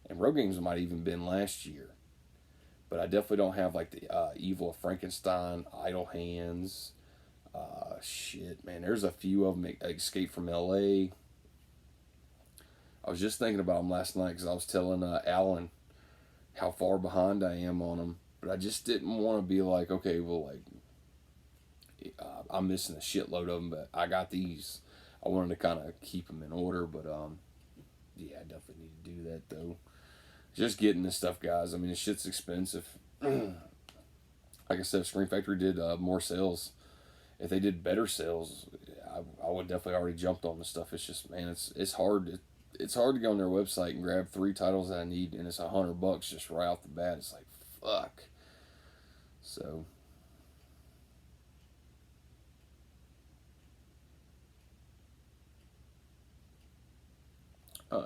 And Road Games might even been last year. But I definitely don't have, like, the Evil of Frankenstein, Idle Hands. Shit, man. There's a few of them. Escape from L.A. I was just thinking about them last night because I was telling Alan how far behind I am on them. But I just didn't want to be like, okay, well, like, I'm missing a shitload of them, but I got these. I wanted to kind of keep them in order, but, yeah, I definitely need to do that, though. Just getting this stuff, guys. I mean, this shit's expensive. Like I said, if Screen Factory did more sales, if they did better sales, I would definitely already jumped on the stuff. It's just, man, it's hard. It's hard to go on their website and grab 3 titles that I need, and it's $100 just right off the bat. It's like, fuck. So,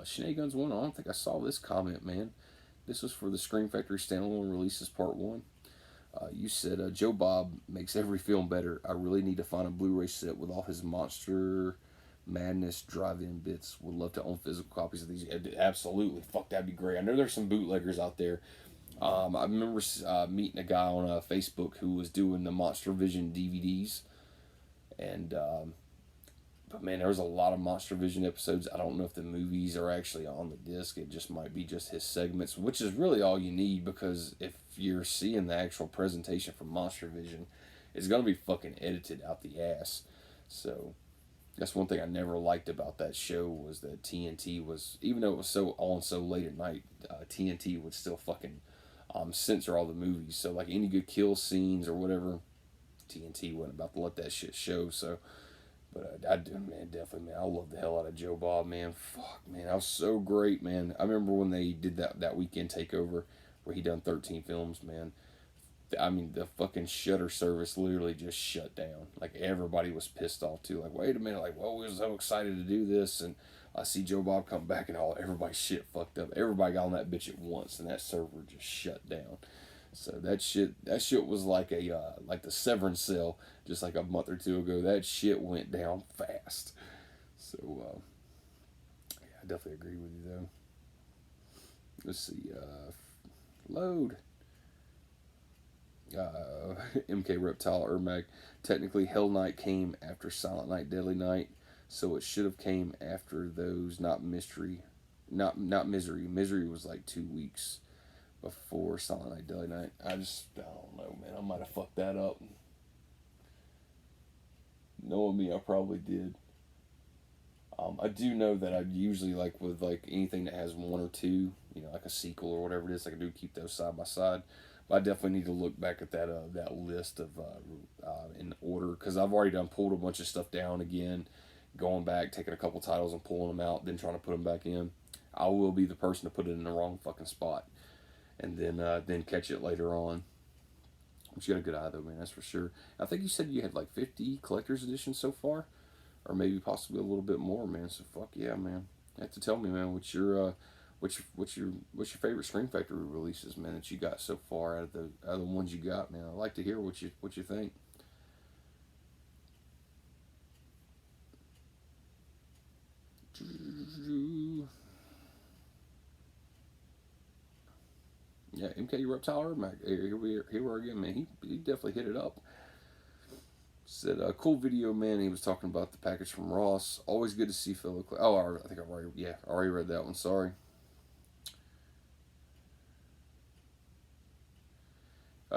Shenanigans 1, I don't think I saw this comment, man. This was for the Screen Factory standalone releases part 1. You said, Joe Bob makes every film better. I really need to find a Blu-ray set with all his Monster Madness drive-in bits. Would love to own physical copies of these. Absolutely. Fuck, that'd be great. I know there's some bootleggers out there. I remember meeting a guy on Facebook who was doing the Monster Vision DVDs. And, but man, there was a lot of Monster Vision episodes. I don't know if the movies are actually on the disc. It just might be just his segments, which is really all you need, because if you're seeing the actual presentation from Monster Vision, it's going to be fucking edited out the ass. So that's one thing I never liked about that show, was that TNT was, even though it was so on so late at night, TNT would still fucking censor all the movies. So like any good kill scenes or whatever, TNT wasn't about to let that shit show. So, but I do, man, definitely, man. I love the hell out of Joe Bob, man. Fuck, man, that was so great, man. I remember when they did that weekend takeover where he done 13 films, man. I mean, the fucking Shutter service literally just shut down. Like, everybody was pissed off too. Like, wait a minute, like, well, we were so excited to do this, and I see Joe Bob come back and all everybody's shit fucked up. Everybody got on that bitch at once, and that server just shut down. So that shit was like like the Severance cell, just like a month or two ago. That shit went down fast. So yeah, I definitely agree with you though. Let's see, load. MK Reptile Ermac. Technically, Hell Night came after Silent Night, Deadly Night, so it should have came after those. Not Misery. Misery was like 2 weeks before Silent Night, Deadly Night. I don't know, man. I might have fucked that up. Knowing me, I probably did. I do know that I usually, like, with like anything that has 1 or 2, like a sequel or whatever it is, like I do keep those side by side. But I definitely need to look back at that list of in order, because I've already pulled a bunch of stuff down again, going back, taking a couple titles and pulling them out, then trying to put them back in. I will be the person to put it in the wrong fucking spot, and then catch it later on. But you got a good eye though, man. That's for sure. I think you said you had like 50 collector's editions so far, or maybe possibly a little bit more, man. So fuck yeah, man. You have to tell me, man, what's your favorite Screen Factory releases, man, that you got so far out of the ones you got, man. I'd like to hear what you think. Yeah, MK Reptile Mac. Here we are again, man. He definitely hit it up. Said, cool video, man. He was talking about the package from Ross. Always good to see fellow. I think I already read that one. Sorry.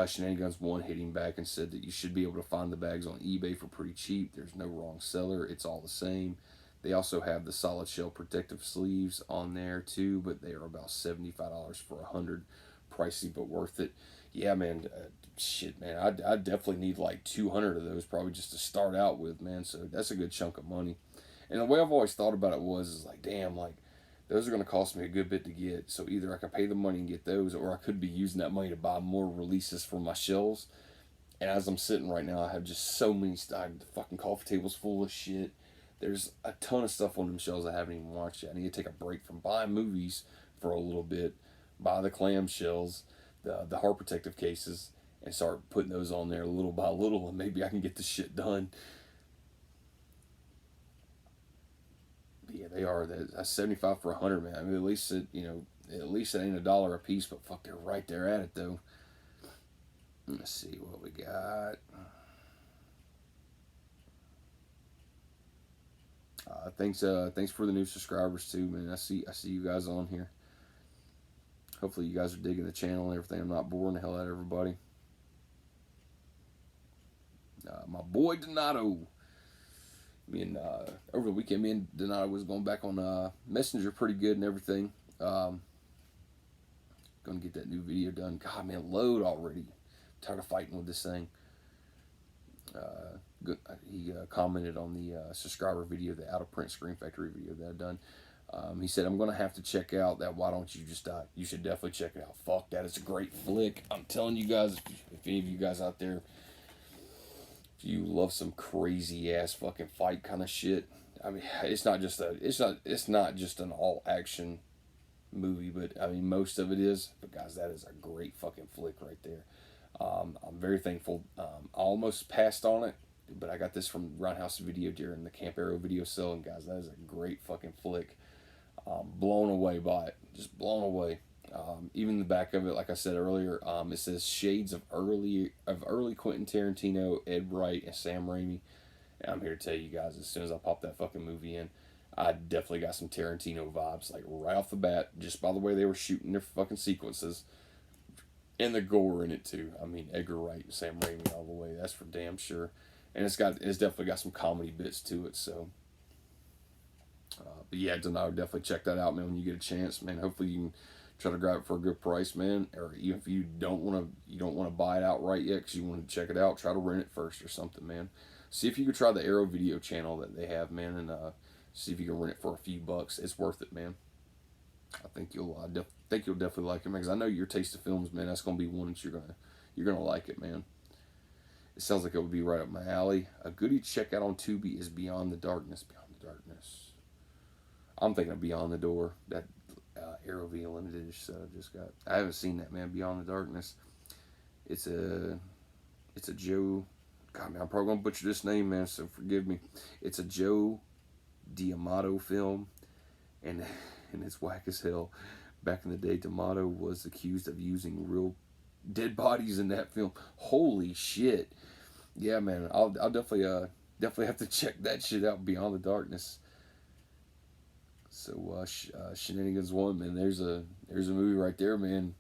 Shenanigans 1 hit him back and said that you should be able to find the bags on eBay for pretty cheap. There's no wrong seller. It's all the same. They also have the solid shell protective sleeves on there too, but they are about $75 for 100. Pricey but worth it. Yeah, man. Shit, man. I definitely need like 200 of those probably just to start out with, man. So that's a good chunk of money. And the way I've always thought about it is like, damn, like those are going to cost me a good bit to get. So either I can pay the money and get those, or I could be using that money to buy more releases for my shelves. And as I'm sitting right now, I have just so many the fucking coffee table's full of shit. There's a ton of stuff on them shelves I haven't even watched yet. I need to take a break from buying movies for a little bit, buy the clam shells, the heart protective cases, and start putting those on there little by little, and maybe I can get the shit done. Yeah, they are. That's 75 for 100, man. I mean, at least it ain't $1 a piece, but fuck, they're right there at it though. Let's see what we got. Thanks for the new subscribers too, man. I see you guys on here. Hopefully you guys are digging the channel and everything. I'm not boring the hell out of everybody. My boy Donato. Over the weekend, me and Donato was going back on Messenger pretty good and everything. Gonna get that new video done. God, man, load already. I'm tired of fighting with this thing. He commented on the subscriber video, the Out of Print Screen Factory video that I've done. He said, I'm going to have to check out that Why Don't You Just Die. You should definitely check it out. Fuck, that is a great flick. I'm telling you guys, if any of you guys out there, if you love some crazy ass fucking fight kind of shit, I mean, it's not just an all action movie, but I mean, most of it is. But guys, that is a great fucking flick right there. I'm very thankful. I almost passed on it, but I got this from Roundhouse Video during the Camp Arrow video sale, and guys, that is a great fucking flick. Blown away by it, just blown away. Even the back of it, like I said earlier, it says shades of early Quentin Tarantino, Ed Wright, and Sam Raimi. And I'm here to tell you guys, as soon as I pop that fucking movie in, I definitely got some Tarantino vibes, like right off the bat, just by the way they were shooting their fucking sequences. And the gore in it too. I mean, Edgar Wright and Sam Raimi all the way. That's for damn sure. And it's definitely got some comedy bits to it. So, but yeah, Donato, definitely check that out, man. When you get a chance, man. Hopefully you can try to grab it for a good price, man. Or even if you don't want to buy it outright yet, because you want to check it out, try to rent it first or something, man. See if you could try the Arrow Video channel that they have, man, and see if you can rent it for a few bucks. It's worth it, man. I think you'll definitely like it, man. Because I know your taste of films, man. That's gonna be one that you're gonna like it, man. It sounds like it would be right up my alley. A goodie to check out on Tubi is Beyond the Darkness. Beyond the Darkness. I'm thinking of Beyond the Door. That Arrow V Limited just got. I haven't seen that, man. Beyond the Darkness. It's a Joe. God, man, I'm probably gonna butcher this name, man. So forgive me. It's a Joe D'Amato film, and it's whack as hell. Back in the day, D'Amato was accused of using real dead bodies in that film. Holy shit! Yeah, man, I'll definitely have to check that shit out. Beyond the Darkness. So Shenanigans 1, man. There's a movie right there, man.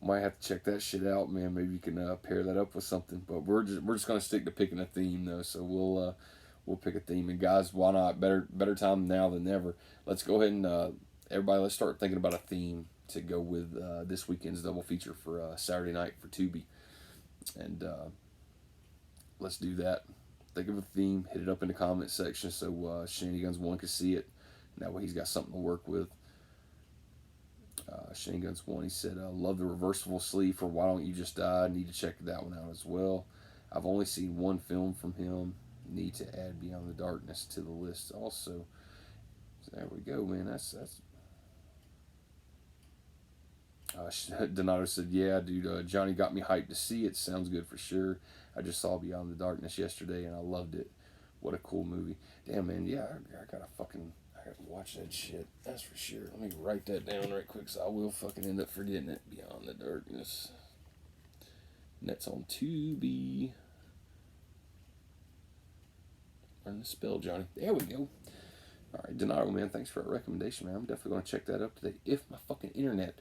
Might have to check that shit out, man. Maybe you can pair that up with something. But we're just gonna stick to picking a theme though. So we'll pick a theme. And guys, why not? Better time now than never. Let's go ahead and everybody, let's start thinking about a theme to go with this weekend's double feature for Saturday night for Tubi. And let's do that. Think of a theme, hit it up in the comment section so Shenanigans 1 can see it. And that way he's got something to work with. Shenanigans 1, he said, love the reversible sleeve for Why Don't You Just Die. Need to check that one out as well. I've only seen one film from him. Need to add Beyond the Darkness to the list also. So there we go, man. That's Donato said, yeah, dude, Johnny got me hyped to see it. Sounds good for sure. I just saw Beyond the Darkness yesterday and I loved it. What a cool movie. Damn, man, yeah, I I gotta watch that shit. That's for sure. Let me write that down right quick, so I will fucking end up forgetting it. Beyond the Darkness. And that's on Tubi. Learn the spell, Johnny. There we go. All right, Donato, man, thanks for that recommendation, man. I'm definitely going to check that up today. If my fucking internet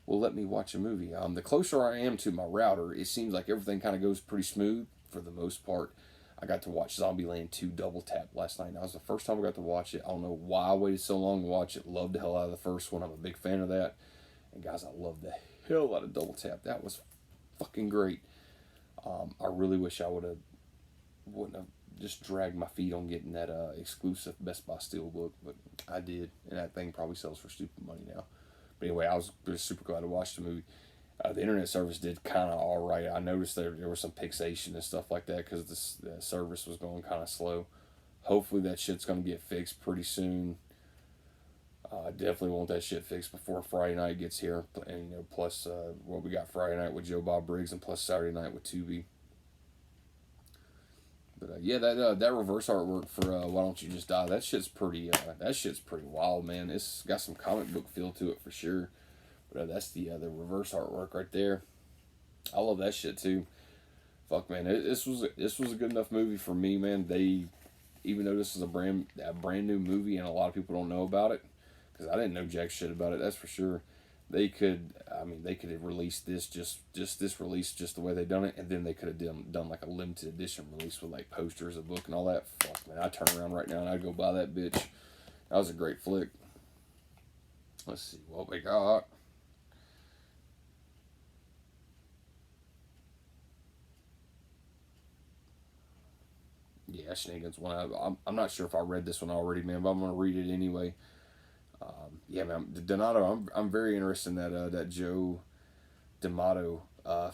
will let me watch a movie. The closer I am to my router, it seems like everything kind of goes pretty smooth for the most part. I got to watch Zombieland 2 double tap last night. That was the first time I got to watch it. I don't know why I waited so long to watch it. Loved the hell out of the first one. I'm a big fan of that. And guys, I love the hell out of double tap. That was fucking great. I really wish I wouldn't have just dragged my feet on getting that exclusive Best Buy Steelbook, but I did, and that thing probably sells for stupid money now. But anyway, I was just super glad to watch the movie. The internet service did kind of all right. I noticed there was some pixation and stuff like that because the service was going kind of slow. Hopefully that shit's going to get fixed pretty soon. I definitely want that shit fixed before Friday night gets here. And, plus what we got Friday night with Joe Bob Briggs and plus Saturday night with Tubi. But yeah, that reverse artwork for Why Don't You Just Die, that shit's pretty wild, man. It's got some comic book feel to it for sure. But that's the reverse artwork right there. I love that shit too. Fuck, man, this was a good enough movie for me, man. Even though this is a brand new movie and a lot of people don't know about it, because I didn't know jack shit about it. That's for sure. They could have released this this release just the way they done it, and then they could have done like a limited edition release with like posters, a book, and all that. Fuck, man, I'd turn around right now and I'd go buy that bitch. That was a great flick. Let's see what we got. Yeah, Shenanigans one. I'm not sure if I read this one already, man, but I'm gonna read it anyway. Yeah, man, Donato, I'm very interested in that Joe D'Amato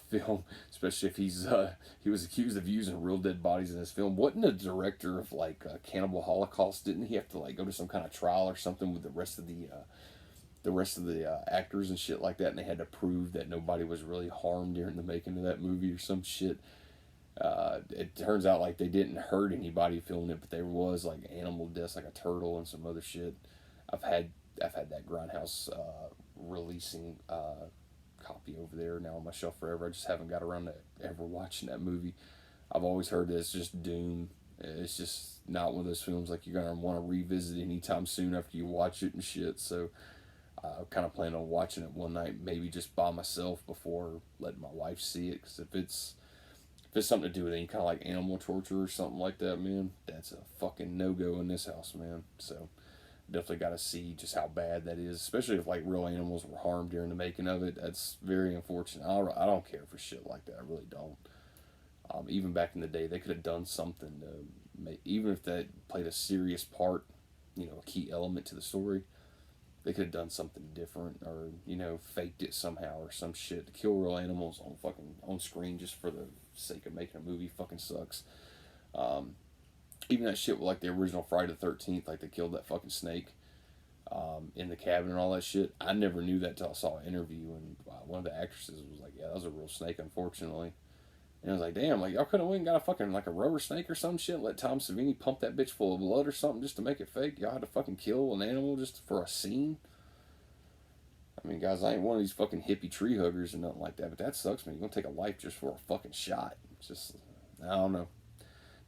film, especially if he was accused of using real dead bodies in his film. Wasn't the director of like Cannibal Holocaust? Didn't he have to like go to some kind of trial or something with the rest of the actors and shit like that, and they had to prove that nobody was really harmed during the making of that movie or some shit. It turns out like they didn't hurt anybody filming it, but there was like animal deaths, like a turtle and some other shit. I've had that Grindhouse releasing copy over there now on my shelf forever. I just haven't got around to ever watching that movie. I've always heard that it's just doom. It's just not one of those films like you're gonna want to revisit anytime soon after you watch it and shit. So I kind of plan on watching it one night, maybe just by myself before letting my wife see it. Because if it's something to do with any kind of like animal torture or something like that, man, that's a fucking no-go in this house, man. So definitely got to see just how bad that is, especially if like real animals were harmed during the making of it. That's very unfortunate. I don't care for shit like that. I really don't. Even back in the day, they could have done something to make, even if that played a serious part, a key element to the story. They could have done something different, or faked it somehow, or some shit. To kill real animals on screen just for the sake of making a movie fucking sucks. Even that shit with like the original Friday the 13th, like they killed that fucking snake in the cabin and all that shit. I never knew that till I saw an interview, and one of the actresses was like, "Yeah, that was a real snake, unfortunately." And I was like, "Damn, like y'all could have went and got a fucking like a rubber snake or some shit. Let Tom Savini pump that bitch full of blood or something just to make it fake. Y'all had to fucking kill an animal just for a scene." I mean, guys, I ain't one of these fucking hippie tree huggers or nothing like that, but that sucks, man. You're gonna take a life just for a fucking shot. It's just, I don't know.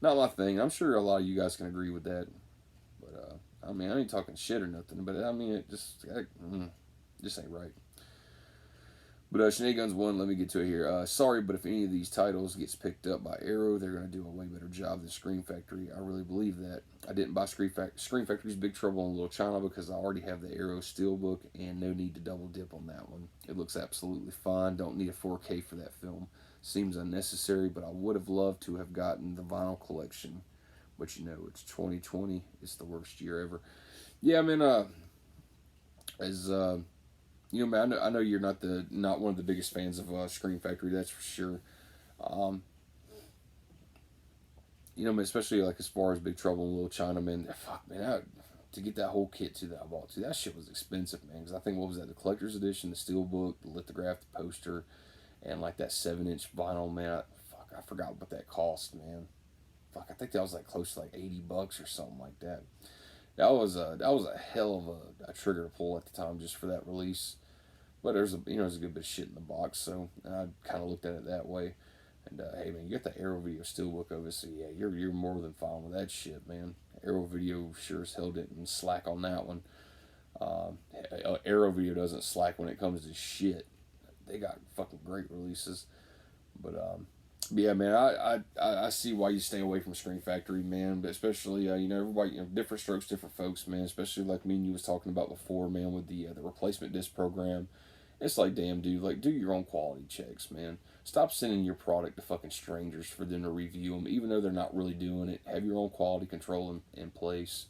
Not my thing. I'm sure a lot of you guys can agree with that. But, I mean, I ain't talking shit or nothing, but I mean, it just ain't right. But Shenanigans 1, let me get to it here. Sorry, but if any of these titles gets picked up by Arrow, they're going to do a way better job than Scream Factory. I really believe that. I didn't buy Scream Factory's Big Trouble in Little China because I already have the Arrow Steelbook and no need to double dip on that one. It looks absolutely fine. Don't need a 4K for that film. Seems unnecessary, but I would have loved to have gotten the vinyl collection. But it's 2020. It's the worst year ever. Yeah, I mean, man, I know you're not one of the biggest fans of Scream Factory, that's for sure. Man, especially like as far as Big Trouble in Little China, man. Fuck, man, to get that whole kit too that I bought too, that shit was expensive, man. Because I think what was that? The collector's edition, the steelbook, the lithograph, the poster, and like that 7-inch vinyl, man. I forgot what that cost, man. Fuck, I think that was like close to like $80 or something like that. that was a hell of a trigger to pull at the time just for that release. But there's a good bit of shit in the box, so I kind of looked at it that way. And hey man, you got the Arrow Video Steelbook of it, so yeah, you're more than fine with that shit, man. Arrow Video sure as hell didn't slack on that one. Um, Arrow Video doesn't slack when it comes to shit. They got fucking great releases. But yeah, man, I see why you stay away from Screen Factory, man. But especially, everybody, different strokes, different folks, man. Especially like me and you was talking about before, man, with the replacement disc program. It's like, damn, dude, like, do your own quality checks, man. Stop sending your product to fucking strangers for them to review them, even though they're not really doing it. Have your own quality control in place.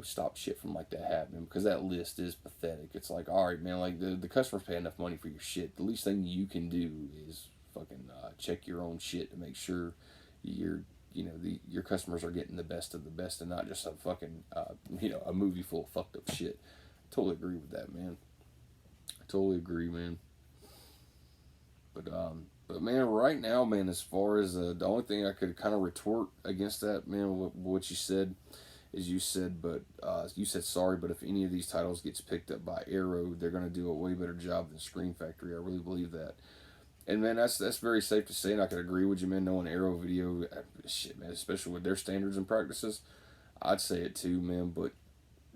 Stop shit from like that happening, because that list is pathetic. It's like, all right, man, like the customers pay enough money for your shit. The least thing you can do is fucking check your own shit to make sure your customers are getting the best of the best, and not just a fucking a movie full of fucked up shit. Totally agree with that, man. I totally agree, man. But man, right now, man, as far as the only thing I could kind of retort against that, man, what you said is you said sorry, but if any of these titles gets picked up by Arrow, they're gonna do a way better job than Screen Factory. I really believe that. And man, that's very safe to say, and I could agree with you, man. Knowing Arrow Video, shit, man, especially with their standards and practices, I'd say it too, man. But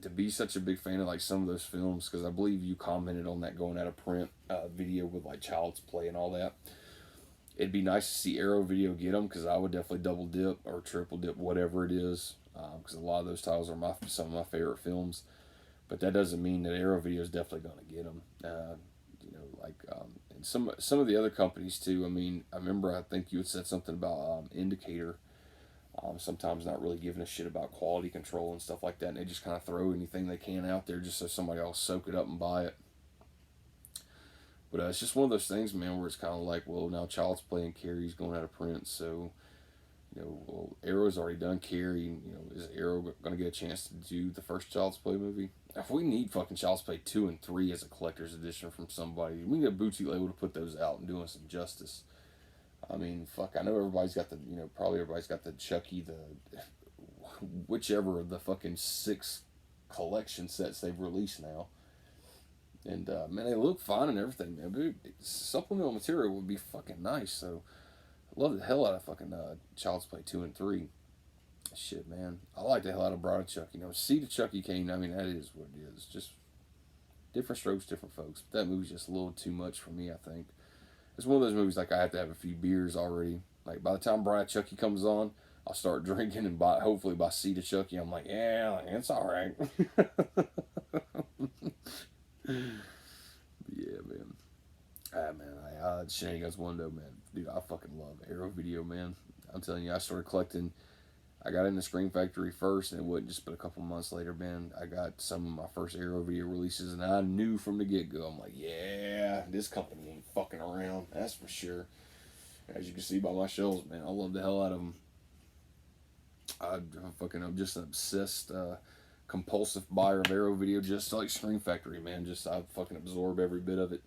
to be such a big fan of like some of those films, because I believe you commented on that going out of print video with like Child's Play and all that. It'd be nice to see Arrow Video get them, because I would definitely double dip or triple dip, whatever it is, because a lot of those titles are some of my favorite films. But that doesn't mean that Arrow Video is definitely going to get them. And some of the other companies too. I mean, I think you had said something about Indicator. Sometimes not really giving a shit about quality control and stuff like that, and they just kind of throw anything they can out there just so somebody else soak it up and buy it. But it's just one of those things, man, where it's kind of like, well, now Child's Play and Carrie's going out of print, so well, Arrow's already done Carrie. Is Arrow going to get a chance to do the first Child's Play movie? If we need fucking Child's Play 2 and 3 as a collector's edition from somebody, we need a boutique label to put those out and doing some justice. I mean, fuck, I know everybody's got probably everybody's got the Chucky, whichever of the fucking 6 collection sets they've released now. And, man, they look fine and everything, man. But supplemental material would be fucking nice, so I love the hell out of fucking Child's Play 2 and 3. Shit, man. I like the hell out of Bride of Chucky. Seed of Chucky came, I mean, that is what it is. Just different strokes, different folks. But that movie's just a little too much for me, I think. It's one of those movies like I have to have a few beers already. Like by the time Bride of Chucky comes on, I'll start drinking and hopefully by Seed of Chucky, I'm like, yeah, it's alright. Yeah, man. Shenanigans Window, man. Dude, I fucking love Arrow Video, man. I'm telling you, I started collecting. I got into Screen Factory first, and it wasn't just but a couple months later, man. I got some of my first Arrow Video releases, and I knew from the get go, I'm like, yeah, this company ain't fucking around. That's for sure. As you can see by my shelves, man, I love the hell out of them. I'm just an obsessed, compulsive buyer of Arrow Video, just like Screen Factory, man. I fucking absorb every bit of it.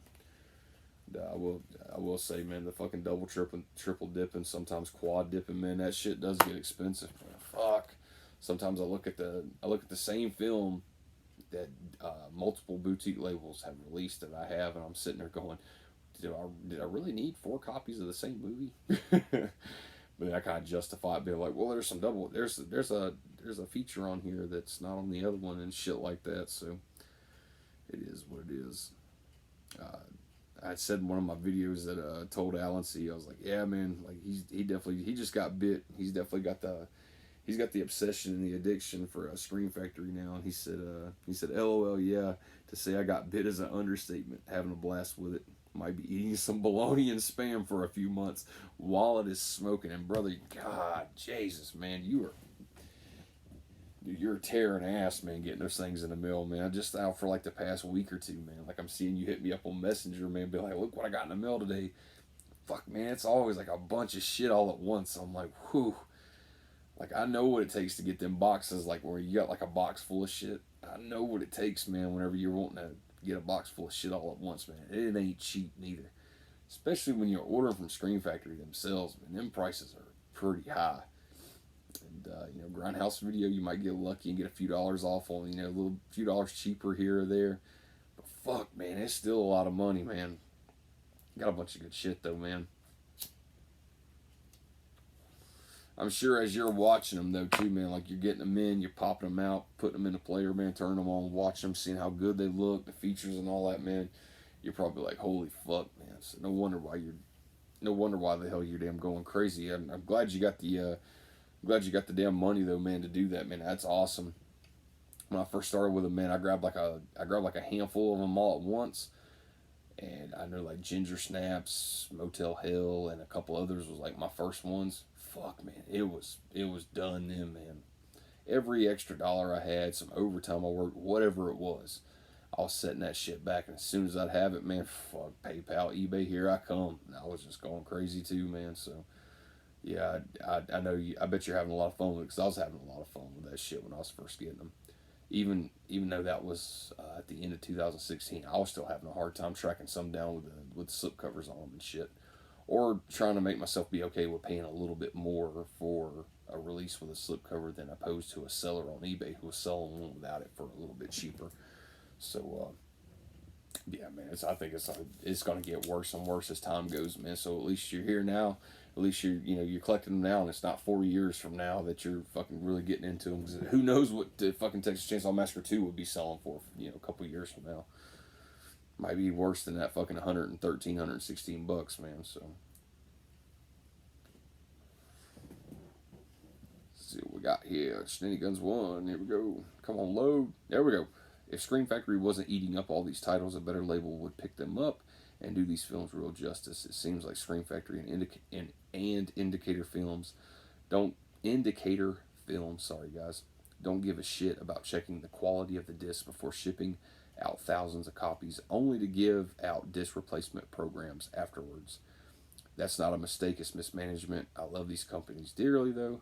I will say, man, the fucking double, triple dipping, sometimes quad dipping, man, that shit does get expensive. Fuck. Sometimes I look at the same film that multiple boutique labels have released that I have, and I'm sitting there going, did I really need 4 copies of the same movie? But then I kind of justify it, being like, well, there's a feature on here that's not on the other one and shit like that. So it is what it is. I said in one of my videos that I told Alan C, I was like, yeah, man, like he just got bit. He's definitely got the obsession and the addiction for a Screen Factory now. And he said, LOL, yeah. To say I got bit is an understatement. Having a blast with it. Might be eating some bologna and spam for a few months while it is smoking. And brother, God, Jesus, man, you're tearing ass, man, getting those things in the mail, man. I'm just out for like the past week or two, man. Like I'm seeing you hit me up on Messenger, man, be like, look what I got in the mail today. Fuck, man, it's always like a bunch of shit all at once. I'm like, whew. Like I know what it takes to get them boxes, like where you got like a box full of shit. I know what it takes, man, whenever you're wanting to get a box full of shit all at once, man. It ain't cheap neither. Especially when you're ordering from Screen Factory themselves, man. Them prices are pretty high. And you know, Grindhouse video, you might get lucky and get a few dollars off on, you know, a little few dollars cheaper here or there. But fuck, man, it's still a lot of money, man. Got a bunch of good shit though, man. I'm sure as you're watching them though too, man, like you're getting them in, you're popping them out, putting them in the player, man, turning them on, watching them, seeing how good they look, the features and all that, man. You're probably like, holy fuck, man. So no wonder why the hell you're damn going crazy. I'm glad you got the damn money though, man, to do that, man. That's awesome. When I first started with them, man, I grabbed like a handful of them all at once. And I know like Ginger Snaps, Motel Hell, and a couple others was like my first ones. Fuck, man, it was done then, man. Every extra dollar I had, some overtime I worked, whatever it was, I was setting that shit back. And as soon as I'd have it, man, fuck, PayPal, eBay, here I come. And I was just going crazy too, man. So yeah, I know you. I bet you're having a lot of fun with it, because I was having a lot of fun with that shit when I was first getting them. Even though that was at the end of 2016, I was still having a hard time tracking some down with the slip covers on them and shit, or trying to make myself be okay with paying a little bit more for a release with a slip cover than opposed to a seller on eBay who was selling one without it for a little bit cheaper. So yeah, man, I think it's going to get worse and worse as time goes, man. So at least you're here now. At least you're collecting them now, and it's not 4 years from now that you're fucking really getting into them. Because who knows what the fucking Texas Chainsaw Massacre 2 would be selling for, a couple years from now. Might be worse than that fucking $113, $116, man. So let's see what we got here. Shenany Guns 1. Here we go. Come on, load. There we go. If Scream Factory wasn't eating up all these titles, a better label would pick them up and do these films real justice. It seems like Scream Factory and Indicator Films don't give a shit about checking the quality of the disc before shipping out thousands of copies, only to give out disc replacement programs afterwards. That's not a mistake, it's mismanagement. I love these companies dearly though.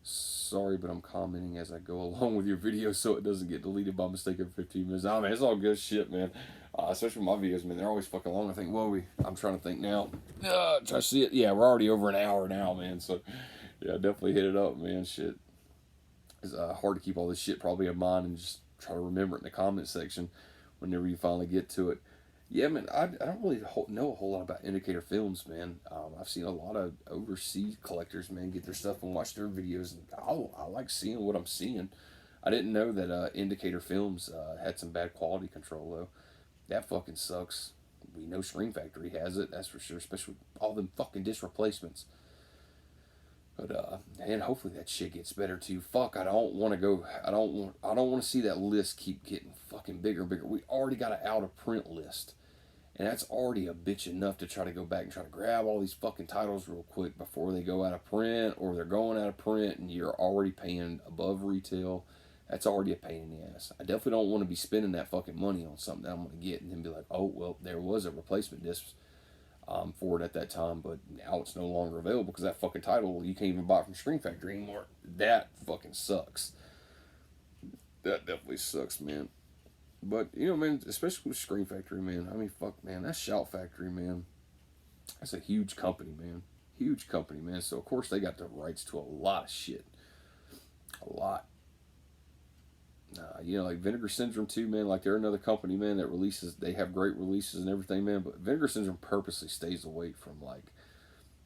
Sorry, but I'm commenting as I go along with your video so it doesn't get deleted by mistake every 15 minutes. Man, it's all good shit, man. Especially with my videos, man. They're always fucking long. I think, I'm trying to think now. Try to see it. Yeah, we're already over an hour now, man. So, yeah, definitely hit it up, man. Shit. It's hard to keep all this shit probably in mind and just try to remember it in the comment section whenever you finally get to it. Yeah, man, I don't really know a whole lot about Indicator Films, man. I've seen a lot of overseas collectors, man, get their stuff and watch their videos, and I like seeing what I'm seeing. I didn't know that Indicator Films had some bad quality control, though. That fucking sucks. We know Scream Factory has it, that's for sure, especially with all them fucking disc replacements. But and hopefully that shit gets better too. Fuck, I don't want to see that list keep getting fucking bigger and bigger. We already got an out of print list, and that's already a bitch enough to try to go back and try to grab all these fucking titles real quick before they go out of print, or they're going out of print and you're already paying above retail. That's already a pain in the ass. I definitely don't want to be spending that fucking money on something that I'm going to get and then be like, oh, well, there was a replacement disc for it at that time, but now it's no longer available because that fucking title, you can't even buy it from Scream Factory anymore. That fucking sucks. That definitely sucks, man. But, man, especially with Scream Factory, man. I mean, fuck, man, that Shout Factory, man. That's a huge company, man. Huge company, man. So, of course, they got the rights to a lot of shit. A lot. Like Vinegar Syndrome too, man. Like they're another company, man, that releases. They have great releases and everything, man. But Vinegar Syndrome purposely stays away from like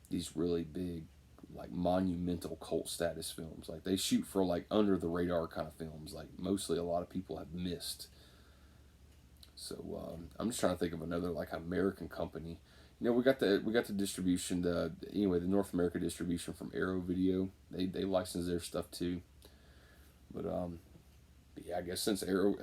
these really big, like monumental cult status films. Like they shoot for like under the radar kind of films. Like mostly a lot of people have missed. So I'm just trying to think of another like American company. We got the distribution. The North America distribution from Arrow Video. They license their stuff too. But yeah, I guess since Arrow,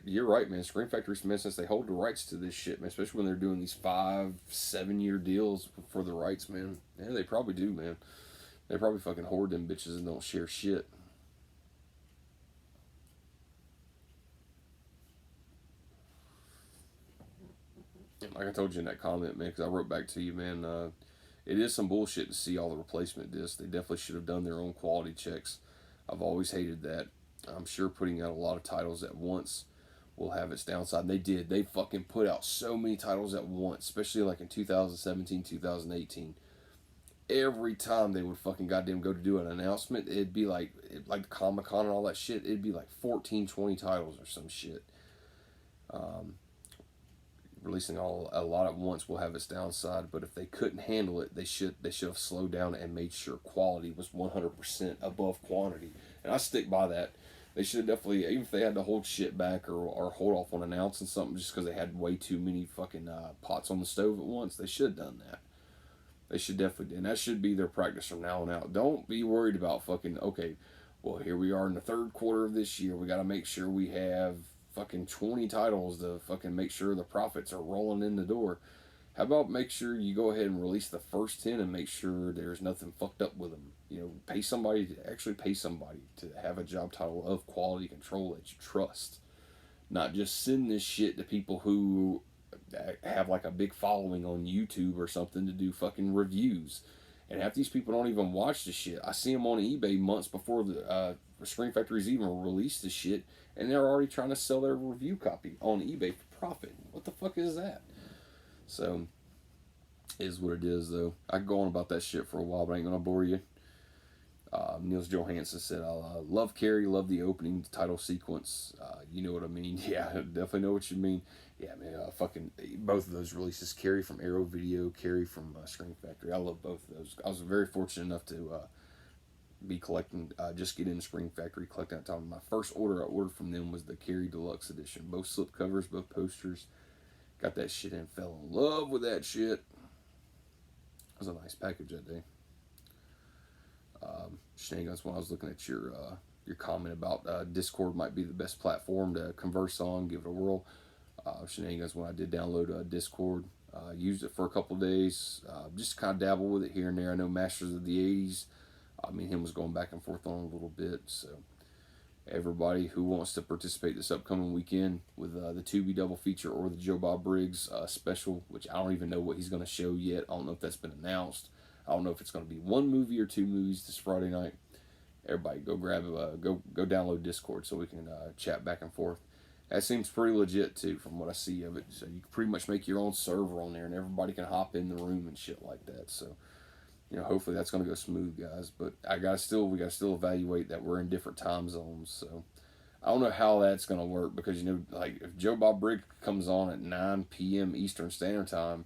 you're right, man. Scream Factory, man, since they hold the rights to this shit, man, especially when they're doing these 5-7 year deals for the rights, man. Yeah, they probably do, man. They probably fucking hoard them bitches and don't share shit. And like I told you in that comment, man, because I wrote back to you, man, it is some bullshit to see all the replacement discs. They definitely should have done their own quality checks. I've always hated that. I'm sure putting out a lot of titles at once will have its downside. And they did. They fucking put out so many titles at once, especially like in 2017, 2018. every time they would fucking goddamn go to do an announcement, it'd be like Comic-Con and all that shit, it'd be like 14, 20 titles or some shit. Releasing a lot at once will have its downside, but if they couldn't handle it, they should have slowed down and made sure quality was 100% above quantity. And I stick by that. They should have definitely, even if they had to hold shit back or hold off on announcing something just because they had way too many fucking pots on the stove at once, they should have done that. They should definitely, and that should be their practice from now on out. Don't be worried about fucking, okay, well, here we are in the third quarter of this year. We got to make sure we have fucking 20 titles to fucking make sure the profits are rolling in the door. How about make sure you go ahead and release the first 10 and make sure there's nothing fucked up with them? You know, pay somebody to have a job title of quality control that you trust. Not just send this shit to people who have like a big following on YouTube or something to do fucking reviews. And half these people don't even watch the shit. I see them on eBay months before the Screen Factory's even released the shit, and they're already trying to sell their review copy on eBay for profit. What the fuck is that? So, is what it is, though. I can go on about that shit for a while, but I ain't gonna bore you. Niels Johansson said, I love Carrie, love the opening title sequence. You know what I mean? Yeah, definitely know what you mean. Yeah, man, fucking both of those releases, Carrie from Arrow Video, Carrie from Screen Factory. I love both of those. I was very fortunate enough to be collecting, just get in the Screen Factory, collecting that time. My first order I ordered from them was the Carrie Deluxe Edition. Both slip covers, both posters. Got that shit and fell in love with that shit. It was a nice package that day. Shenanigans, when I was looking at your comment about Discord might be the best platform to converse on, give it a whirl. Shenanigans, when I did download Discord, used it for a couple days, just kind of dabble with it here and there. I know Masters of the 80s, me and him was going back and forth on it a little bit. So everybody who wants to participate this upcoming weekend with the Tubi double feature or the Joe Bob Briggs special, which I don't even know what he's going to show yet. I don't know if that's been announced. I don't know if it's going to be one movie or two movies this Friday night. Everybody go grab go download Discord so we can chat back and forth. That seems pretty legit too from what I see of it. So you can pretty much make your own server on there and everybody can hop in the room and shit like that. So, you know, hopefully that's going to go smooth, guys. But we got to still evaluate that we're in different time zones. So I don't know how that's going to work because, you know, like if Joe Bob Briggs comes on at 9 p.m. Eastern Standard Time,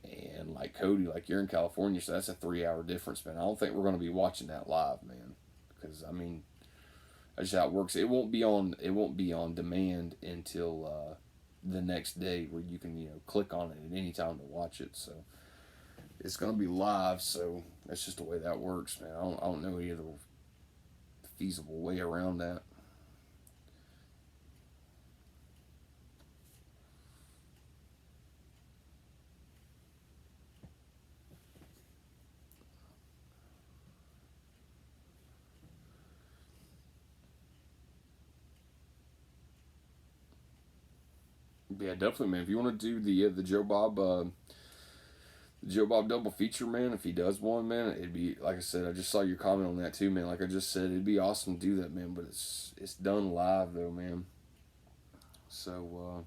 and like Cody, like you're in California, so that's a 3-hour difference, man. I don't think we're going to be watching that live, man, because I mean, that's just how it works. It won't be on demand until the next day, where you can click on it at any time to watch it. So it's going to be live. So that's just the way that works, man. I don't know any other feasible way around that. Yeah, definitely, man. If you want to do the Joe Bob double feature, man, if he does one, man, it'd be, like I said, I just saw your comment on that too, man. Like I just said, it'd be awesome to do that, man. But it's done live though, man. So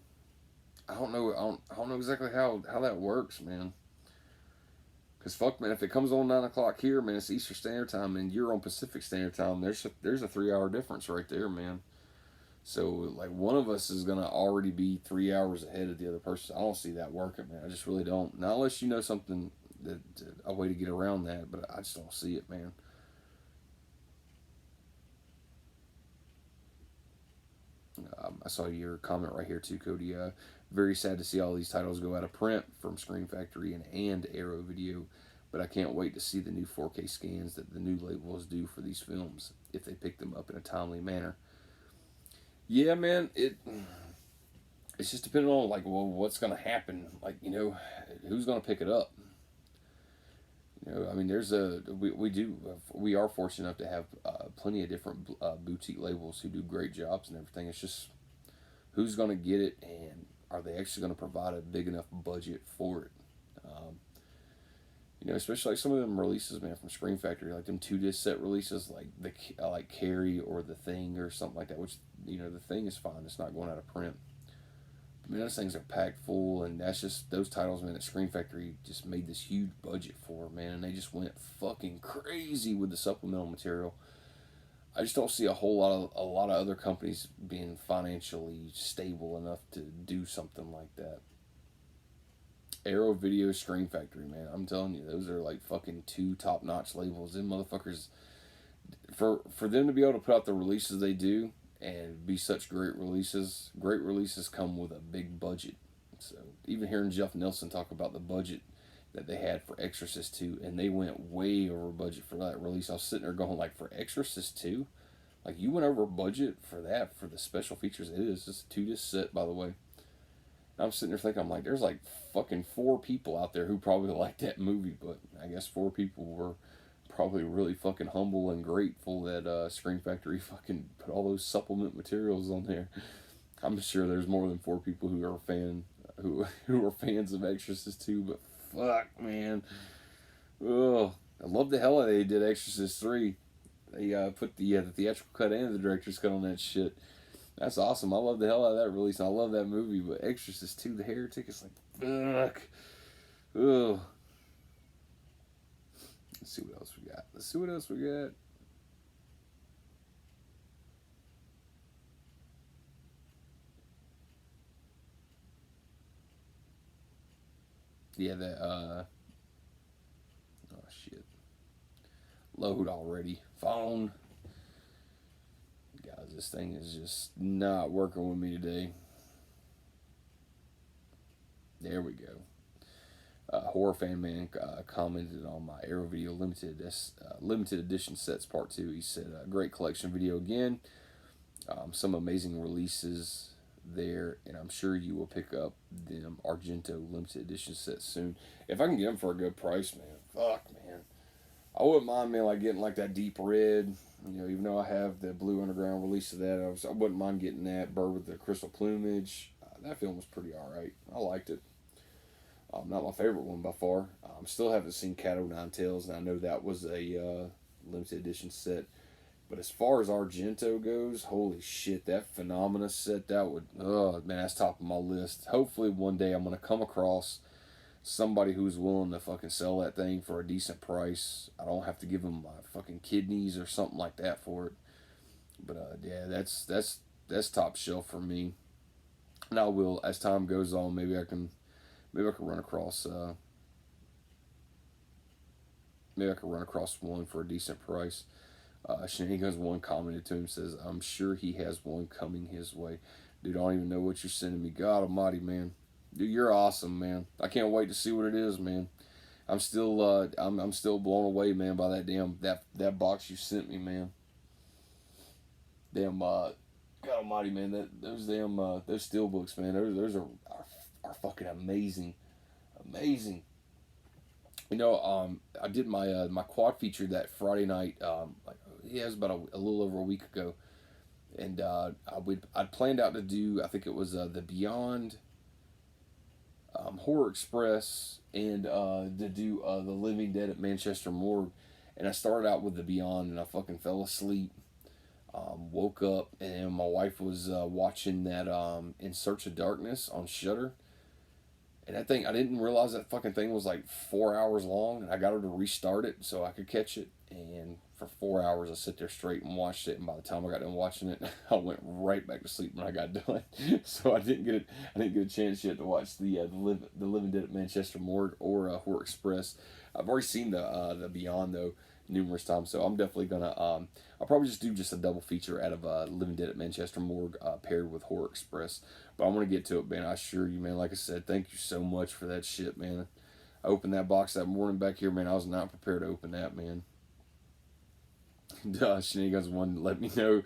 I don't know exactly how that works, man. Cause fuck, man, if it comes on 9 o'clock here, man, it's Eastern Standard Time, and you're on Pacific Standard Time. There's a 3-hour difference right there, man. So, like, one of us is going to already be 3 hours ahead of the other person. I don't see that working, man. I just really don't. Not unless you know something, a way to get around that, but I just don't see it, man. I saw your comment right here, too, Cody. Very sad to see all these titles go out of print from Screen Factory and Arrow Video, but I can't wait to see the new 4K scans that the new labels do for these films if they pick them up in a timely manner. Yeah, man, it's just depending on like, well, what's gonna happen. Like, who's gonna pick it up. I mean, we are fortunate enough to have plenty of different boutique labels who do great jobs and everything. It's just who's gonna get it, and are they actually gonna provide a big enough budget for it. Especially like some of them releases, man, from Screen Factory, like them 2-disc set releases, like like Carrie or The Thing or something like that. Which the Thing is fine; it's not going out of print. Man, those things are packed full, and that's just those titles, man. That Screen Factory just made this huge budget for, man, and they just went fucking crazy with the supplemental material. I just don't see a lot of other companies being financially stable enough to do something like that. Arrow Video, Screen Factory, man. I'm telling you, those are like fucking two top notch labels. Them motherfuckers, for them to be able to put out the releases they do and be such great releases come with a big budget. So even hearing Jeff Nelson talk about the budget that they had for Exorcist 2, and they went way over budget for that release. I was sitting there going, like, for Exorcist 2? Like, you went over budget for that, for the special features it is. It's a 2-disc set, by the way. I'm sitting there thinking, I'm like, there's like fucking 4 people out there who probably like that movie, but I guess 4 people were probably really fucking humble and grateful that Screen Factory fucking put all those supplement materials on there. I'm sure there's more than 4 people who are who are fans of Exorcist 2, but fuck, man. Ugh. I love the hell they did Exorcist 3. They put the theatrical cut and the director's cut on that shit. That's awesome. I love the hell out of that release, and I love that movie. But Exorcist 2, The Heretic, it's like, fuck. Ugh. Let's see what else we got. Yeah, that, oh shit. Load already. Phone. Guys, this thing is just not working with me today. There we go. Horror Fan Man commented on my Arrow Video limited edition sets part 2. He said, great collection video again. Some amazing releases there, and I'm sure you will pick up them Argento limited edition sets soon. If I can get them for a good price, man. Fuck, man. I wouldn't mind, man, like getting like that deep red. You know, even though I have the Blue Underground release of that, I wouldn't mind getting that. Bird with the Crystal Plumage. That film was pretty alright. I liked it. Not my favorite one by far. Still haven't seen Cat O' Nine Tails, and I know that was a limited edition set. But as far as Argento goes, holy shit, that Phenomena set, that would, oh man, that's top of my list. Hopefully one day I'm going to come across somebody who's willing to fucking sell that thing for a decent price. I don't have to give them my fucking kidneys or something like that for it. But yeah, that's top shelf for me. And I will, as time goes on, maybe I can run across one for a decent price. Shenanigans One commented to him, says, I'm sure he has one coming his way. Dude, I don't even know what you're sending me. God almighty, man. Dude, you're awesome, man. I can't wait to see what it is, man. I'm still I'm still blown away, man, by that box you sent me, man. Damn God almighty, man, those steel books, man, those are fucking amazing. Amazing. You know, I did my quad feature that Friday night. It was about a little over a week ago, and I'd planned out to do. I think it was the Beyond, Horror Express, and to do the Living Dead at Manchester Morgue. And I started out with the Beyond, and I fucking fell asleep. Woke up, and my wife was watching that In Search of Darkness on Shudder. And that thing, I didn't realize that fucking thing was like 4 hours long, and I got her to restart it so I could catch it. And for 4 hours, I sit there straight and watched it. And by the time I got done watching it, I went right back to sleep when I got done. So I didn't get a chance yet to watch the Living Dead at Manchester Morgue or Horror Express. I've already seen the Beyond though numerous times, so I'm definitely gonna I'll probably just do a double feature out of Living Dead at Manchester Morgue paired with Horror Express. But I'm gonna get to it, man. I assure you, man. Like I said, thank you so much for that shit, man. I opened that box that morning back here, man. I was not prepared to open that, man. Shenanigans One to let me know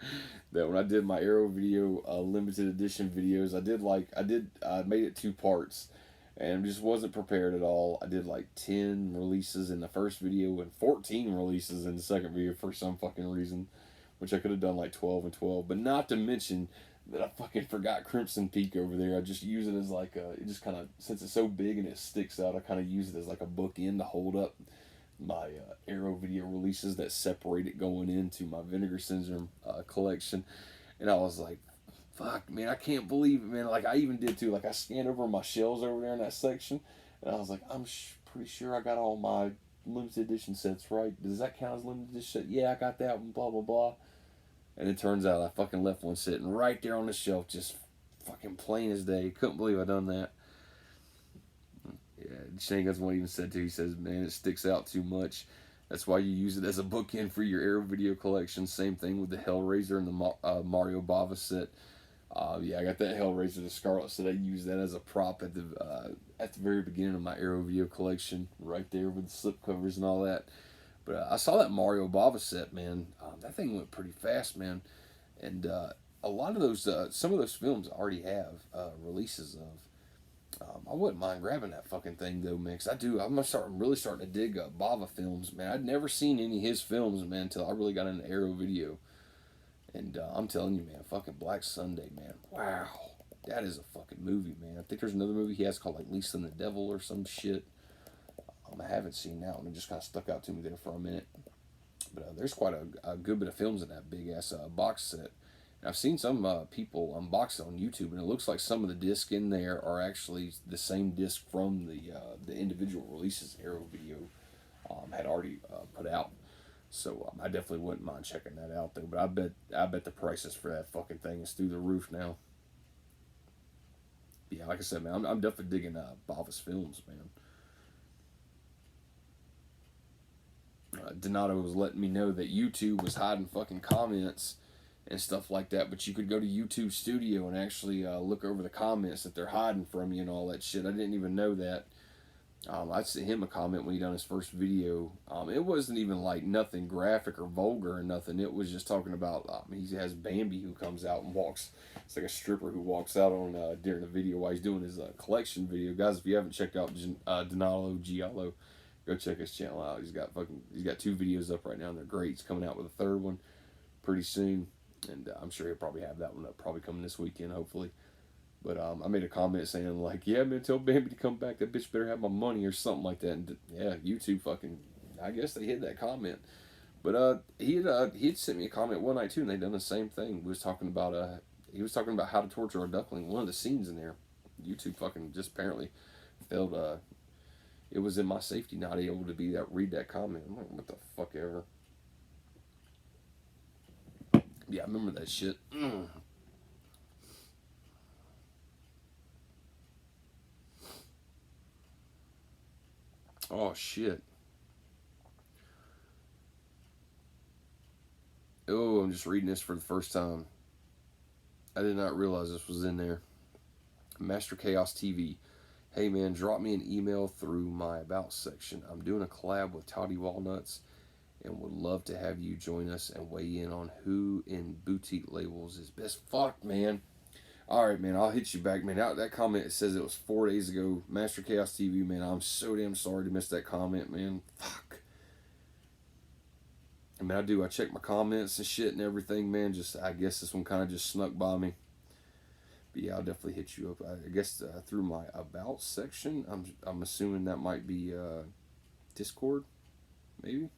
that when I did my Arrow Video limited edition videos, I made it 2 parts, and just wasn't prepared at all. I did like 10 releases in the first video and 14 releases in the second video for some fucking reason, which I could have done like 12 and 12. But not to mention that I fucking forgot Crimson Peak over there. I just use it as like it just kind of, since it's so big and it sticks out, I kind of use it as like a bookend to hold up my Arrow Video releases that separate it going into my Vinegar Syndrome collection. And I was like, fuck, man, I can't believe it, man. Like, I even did too. Like, I scanned over my shelves over there in that section, and I was like, I'm pretty sure I got all my limited edition sets right. Does that count as limited edition? Yeah, I got that one, blah, blah, blah. And it turns out I fucking left one sitting right there on the shelf, just fucking plain as day. Couldn't believe I done that. Yeah, Shane Guns one even said too, he says, man, it sticks out too much. That's why you use it as a bookend for your Arrow video collection. Same thing with the Hellraiser and the Mario Bava set. Yeah, I got that Hellraiser, the Scarlet set. I used that as a prop at the very beginning of my Arrow video collection, right there with the slip covers and all that. But I saw that Mario Bava set, man. That thing went pretty fast, man. And a lot of those, some of those films I already have releases of. I wouldn't mind grabbing that fucking thing though, man. 'Cause I'm really starting to dig Bava films, man. I'd never seen any of his films, man, until I really got into Arrow video. And I'm telling you, man, fucking Black Sunday, man. Wow, that is a fucking movie, man. I think there's another movie he has called like Lisa and the Devil or some shit. I haven't seen that one. It just kind of stuck out to me there for a minute. But there's quite a good bit of films in that big ass box set. I've seen some people unbox it on YouTube, and it looks like some of the discs in there are actually the same disc from the individual releases Arrow Video had already put out. So I definitely wouldn't mind checking that out though. But I bet the prices for that fucking thing is through the roof now. Yeah, like I said, man, I'm definitely digging Bava's films, man. Donato was letting me know that YouTube was hiding fucking comments and stuff like that, but you could go to YouTube Studio and actually look over the comments that they're hiding from you and all that shit. I didn't even know that. I sent him a comment when he done his first video. It wasn't even like nothing graphic or vulgar or nothing. It was just talking about he has Bambi who comes out and walks. It's like a stripper who walks out on during the video while he's doing his collection video. Guys, if you haven't checked out Donato Giallo, go check his channel out. He's got 2 videos up right now and they're great. He's coming out with a 3rd one pretty soon. And I'm sure he'll probably have that one up, probably coming this weekend, hopefully. But I made a comment saying, like, yeah, man, tell Bambi to come back. That bitch better have my money or something like that. And yeah, YouTube fucking, I guess they hid that comment. But he had sent me a comment one night too, and they done the same thing. He was talking about how to torture a duckling. One of the scenes in there, YouTube fucking just apparently failed. It was in my safety not able to read that comment. I'm like, what the fuck ever. Yeah, I remember that shit. Oh, shit. Oh, I'm just reading this for the first time. I did not realize this was in there. Master Chaos TV. Hey, man, drop me an email through my About section. I'm doing a collab with Toddy Walnuts and would love to have you join us and weigh in on who in boutique labels is best. Fuck, man. All right, man, I'll hit you back, man. That comment, it says it was 4 days ago. Master Chaos TV, man, I'm so damn sorry to miss that comment, man. Fuck. I mean, I check my comments and shit and everything, man. I guess this one kind of just snuck by me. But yeah, I'll definitely hit you up. I guess through my About section. I'm assuming that might be Discord, maybe.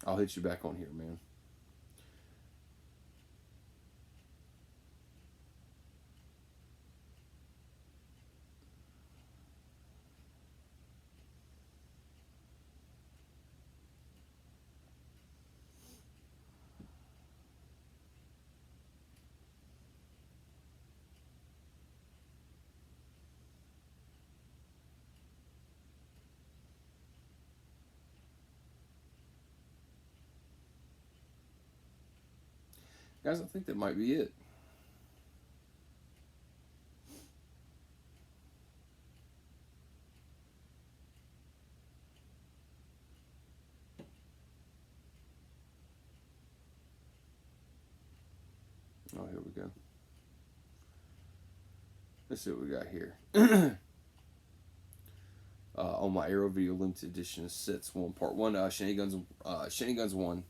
I'll hit you back on here, man. Guys, I think that might be it. Oh, here we go. Let's see what we got here. On my Arrow Video Limited Edition Sets 1 Part 1, Shenanigans 1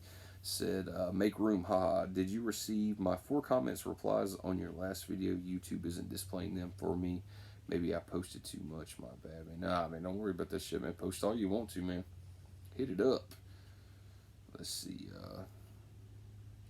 said, make room, haha. Did you receive my 4 comments replies on your last video? YouTube isn't displaying them for me. Maybe I posted too much, my bad, man. Nah, man, don't worry about that shit, man. Post all you want to, man. Hit it up. Let's see,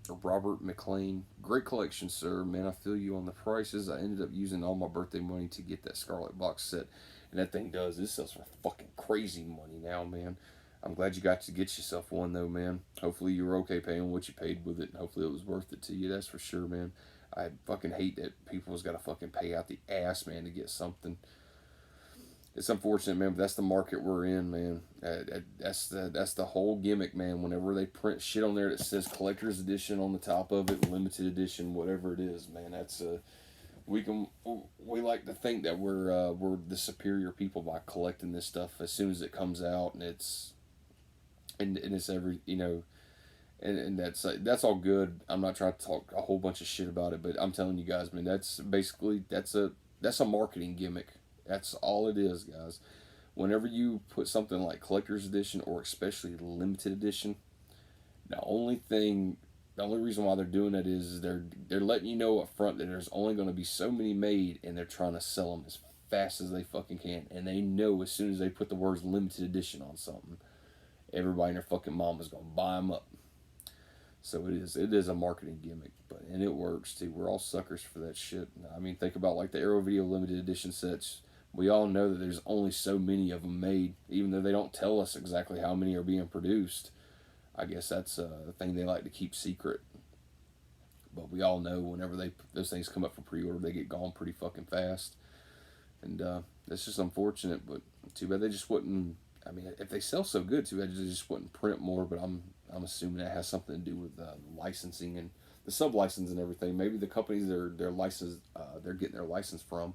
Robert McLean. Great collection, sir. Man, I feel you on the prices. I ended up using all my birthday money to get that Scarlet box set. And that thing does. This sells for fucking crazy money now, man. I'm glad you got to get yourself one, though, man. Hopefully you were okay paying what you paid with it. And hopefully it was worth it to you. That's for sure, man. I fucking hate that people's got to fucking pay out the ass, man, to get something. It's unfortunate, man, but that's the market we're in, man. That's the whole gimmick, man. Whenever they print shit on there that says collector's edition on the top of it, limited edition, whatever it is, man, that's we like to think that we're the superior people by collecting this stuff as soon as it comes out, and it's every and that's all good. I'm not trying to talk a whole bunch of shit about it, but I'm telling you guys, man, that's a marketing gimmick. That's all it is, guys. Whenever you put something like collector's edition or especially limited edition, the only reason why they're doing that is they're letting you know up front that there's only going to be so many made, and they're trying to sell them as fast as they fucking can. And they know as soon as they put the words limited edition on something, everybody and their fucking mom is going to buy them up. So it is a marketing gimmick, and it works too. We're all suckers for that shit. I mean, think about like the Arrow Video limited edition sets. We all know that there's only so many of them made, even though they don't tell us exactly how many are being produced. I guess that's the thing they like to keep secret. But we all know whenever those things come up for pre-order, they get gone pretty fucking fast, and that's just unfortunate. But too bad they just wouldn't. I mean, if they sell so good, too bad they just wouldn't print more. But I'm assuming that has something to do with licensing and the sub license and everything. Maybe the companies they're licensed, they're getting their license from,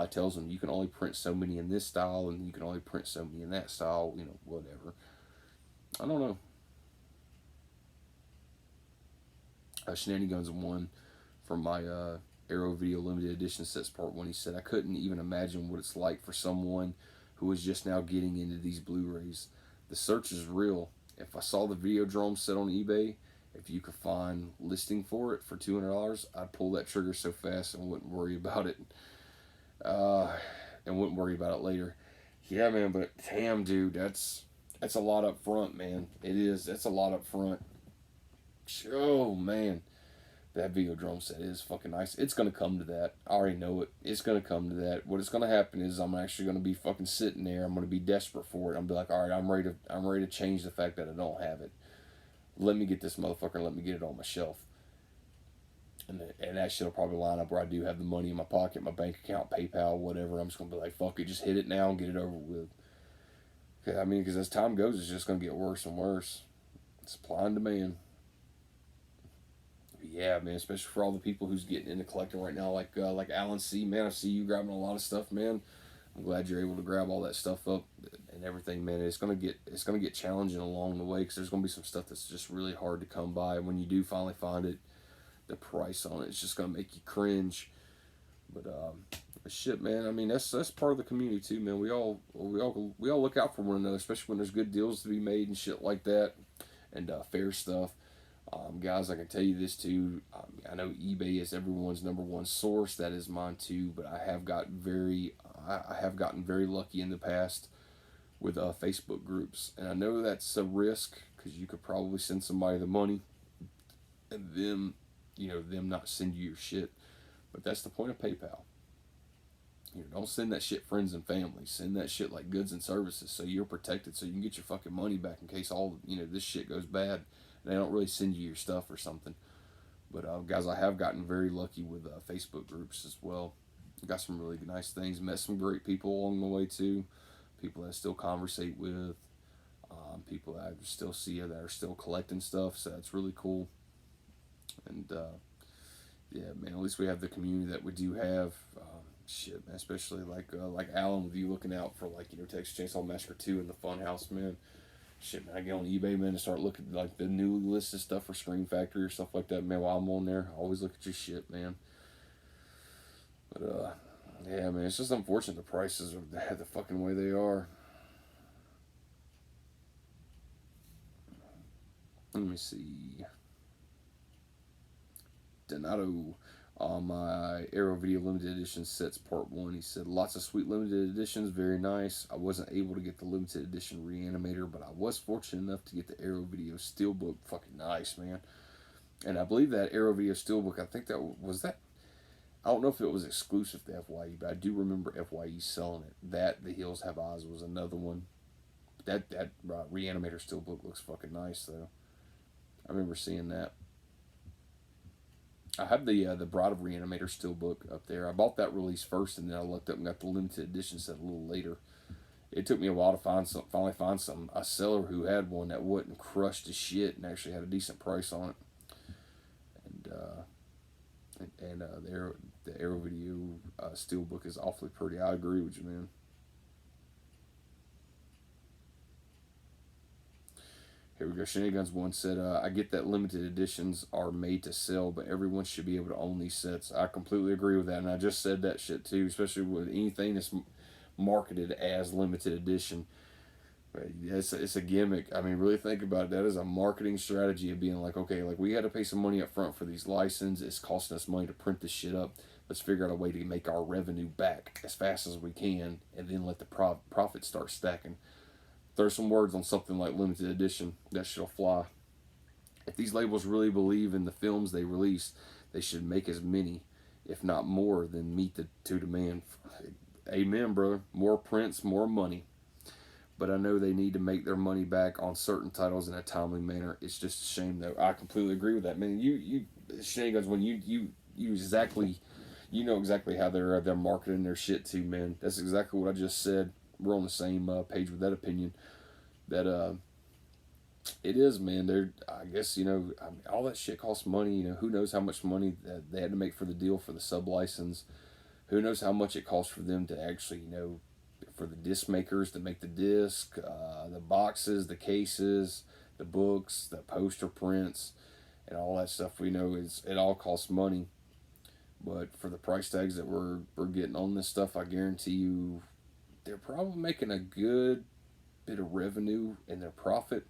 tells them you can only print so many in this style and you can only print so many in that style. Whatever. I don't know. Shenanigans one from my Arrow Video Limited Edition Sets Part 1. He said, I couldn't even imagine what it's like for someone who is just now getting into these Blu-rays. The search is real. If I saw the Videodrome set on eBay, if you could find listing for it for $200, I'd pull that trigger so fast and wouldn't worry about it. And wouldn't worry about it later. Yeah, man, but damn, dude, that's a lot up front, man. It is. That's a lot up front. Oh man, that Videodrome set is fucking nice. It's gonna come to that. I already know it. It's gonna come to that. What it's gonna happen is I'm actually gonna be fucking sitting there. I'm gonna be desperate for it. I'm gonna be like, all right, I'm ready to change the fact that I don't have it. Let me get this motherfucker and let me get it on my shelf. And that shit'll probably line up where I do have the money in my pocket, my bank account, PayPal, whatever. I'm just gonna be like, fuck it, just hit it now and get it over with. I mean, because as time goes, it's just gonna get worse and worse. Supply and demand. Yeah, man, especially for all the people who's getting into collecting right now, like Alan C. Man, I see you grabbing a lot of stuff, man. I'm glad you're able to grab all that stuff up and everything, man. It's gonna get challenging along the way because there's gonna be some stuff that's just really hard to come by. And when you do finally find it, the price on it's just gonna make you cringe. But shit, man. I mean, that's part of the community too, man. We all look out for one another, especially when there's good deals to be made and shit like that, and fair stuff. Guys, I can tell you this too. I know eBay is everyone's number one source. That is mine too. But I have gotten very lucky in the past with Facebook groups, and I know that's a risk because you could probably send somebody the money, and them not send you your shit. But that's the point of PayPal. Don't send that shit friends and family. Send that shit like goods and services, so you're protected, so you can get your fucking money back in case this shit goes bad. They don't really send you your stuff or something. But guys, I have gotten very lucky with Facebook groups as well. Got some really nice things. Met some great people along the way too. People that I still conversate with. People that I still see that are still collecting stuff. So that's really cool. And yeah, man. At least we have the community that we do have. Shit, man. Especially like Alan with you looking out for Texas Chainsaw Massacre 2 in the Funhouse, man. Shit, man, I get on eBay, man, and start looking like the new list of stuff for Scream Factory or stuff like that, man. While I'm on there, I always look at your shit, man. But yeah, man, it's just unfortunate the prices are the fucking way they are. Let me see. Donato on my Arrow Video Limited Edition Sets Part 1. He said, lots of sweet limited editions, very nice. I wasn't able to get the limited edition Reanimator, but I was fortunate enough to get the Arrow Video Steelbook. Fucking nice, man. And I believe that Arrow Video Steelbook, I think that was that. I don't know if it was exclusive to FYE, but I do remember FYE selling it. That The Hills Have Eyes was another one. That Reanimator Steelbook looks fucking nice though. I remember seeing that. I have the Bride of Reanimator Steelbook up there. I bought that release first, and then I looked up and got the limited edition set a little later. It took me a while to finally find a seller who had one that wasn't crushed to shit and actually had a decent price on it. And the Arrow Video Steelbook is awfully pretty. I agree with you, man. Here we go. Shenanigans One said, I get that limited editions are made to sell, but everyone should be able to own these sets. I completely agree with that, and I just said that shit too, especially with anything that's marketed as limited edition. It's a gimmick. I mean, really think about it. That is a marketing strategy of being like, okay, like we had to pay some money up front for these licenses. It's costing us money to print this shit up. Let's figure out a way to make our revenue back as fast as we can, and then let the profit start stacking. Throw some words on something like limited edition. That shit'll fly. If these labels really believe in the films they release, they should make as many, if not more, than meet the demand. Amen, brother. More prints, more money. But I know they need to make their money back on certain titles in a timely manner. It's just a shame, though. I completely agree with that, man. You Shenanigans, when you exactly, you know exactly how they're marketing their shit too, man. That's exactly what I just said. We're on the same page with that opinion. That it is, man. I guess I mean, all that shit costs money. Who knows how much money that they had to make for the deal for the sub license. Who knows how much it costs for them to actually, for the disc makers to make the disc, the boxes, the cases, the books, the poster prints, and all that stuff. We know it all costs money. But for the price tags that we're getting on this stuff, I guarantee you, they're probably making a good bit of revenue in their profit.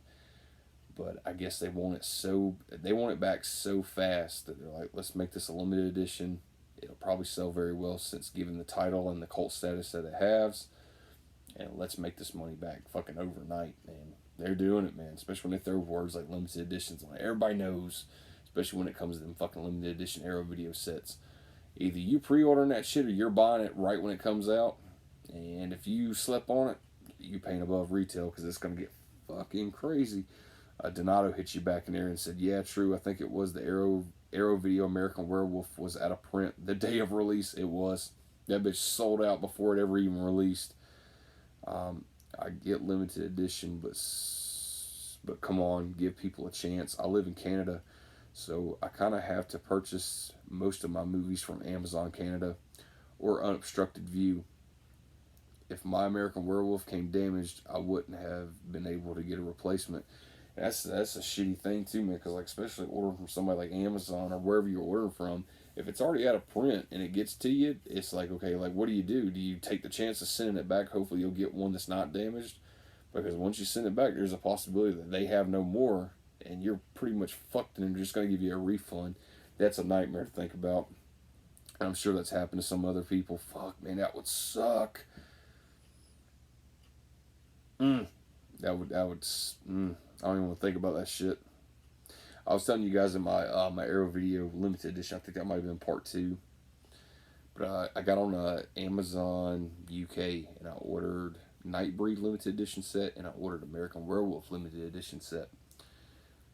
But I guess they want it back so fast that they're like, let's make this a limited edition. It'll probably sell very well since given the title and the cult status that it has. And let's make this money back fucking overnight, man. They're doing it, man. Especially when they throw words like limited editions on it. Everybody knows, especially when it comes to them fucking limited edition Arrow Video sets. Either you pre-ordering that shit or you're buying it right when it comes out. And if you slip on it, you paying above retail because it's going to get fucking crazy. Donato hit you back in there and said, yeah, true. I think it was the Arrow Video American Werewolf was out of print the day of release. It was. That bitch sold out before it ever even released. I get limited edition, but come on, give people a chance. I live in Canada, so I kind of have to purchase most of my movies from Amazon Canada or Unobstructed View. If My American Werewolf came damaged, I wouldn't have been able to get a replacement. That's a shitty thing too, man. Because especially ordering from somebody like Amazon or wherever you're ordering from, if it's already out of print and it gets to you, it's like, okay, like what do? Do you take the chance of sending it back? Hopefully you'll get one that's not damaged, because once you send it back, there's a possibility that they have no more, and you're pretty much fucked, and they're just gonna give you a refund. That's a nightmare to think about. I'm sure that's happened to some other people. Fuck, man, that would suck. That would. I don't even want to think about that shit. I was telling you guys in my Arrow Video limited edition. I think that might have been part 2. But I got on Amazon UK and I ordered Nightbreed limited edition set and I ordered American Werewolf limited edition set.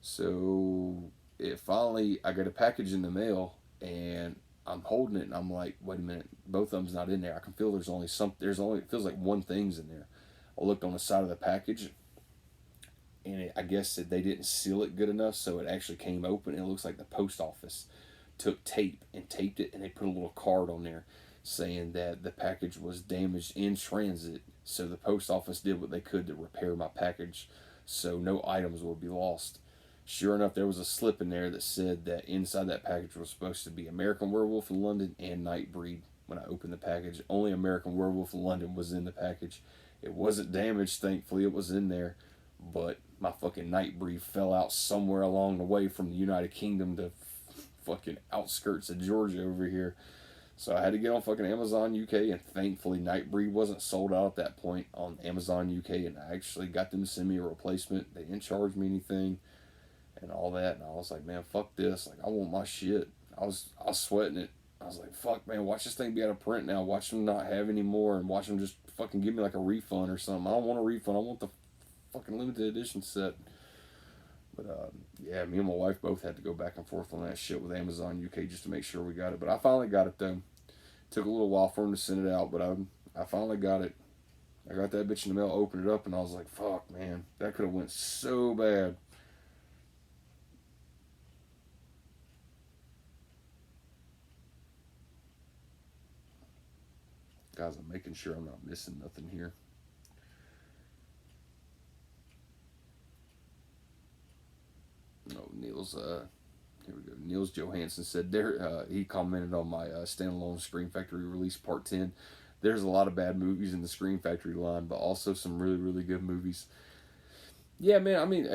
So I got a package in the mail and I'm holding it and I'm like, wait a minute, both of them's not in there. I can feel it feels like one thing's in there. I looked on the side of the package, and I guess that they didn't seal it good enough, so it actually came open, and it looks like the post office took tape and taped it, and they put a little card on there saying that the package was damaged in transit, so the post office did what they could to repair my package, so no items will be lost. Sure enough, there was a slip in there that said that inside that package was supposed to be American Werewolf in London and Nightbreed. When I opened the package, only American Werewolf in London was in the package. It wasn't damaged, thankfully, it was in there, but my fucking Nightbreed fell out somewhere along the way from the United Kingdom to fucking outskirts of Georgia over here. So I had to get on fucking Amazon UK, and thankfully Nightbreed wasn't sold out at that point on Amazon UK, and I actually got them to send me a replacement. They didn't charge me anything. and all that. And I was like, man, fuck this. Like, I want my shit. I was sweating it. I was like, fuck, man, watch this thing be out of print now. Watch them not have any more, and watch them just fucking give me like a refund or something. I don't want a refund. I want the fucking limited edition set. But yeah, me and my wife both had to go back and forth on that shit with Amazon UK just to make sure we got it. But I finally got it though. Took a little while for them to send it out, but I finally got it. I got that bitch in the mail, opened it up, and I was like, fuck, man, that could have went so bad. Guys, I'm making sure I'm not missing nothing here. No, here we go. Niels Johansson said there. He commented on my standalone Scream Factory release part 10. There's a lot of bad movies in the Scream Factory line, but also some really really good movies. Yeah, man. I mean,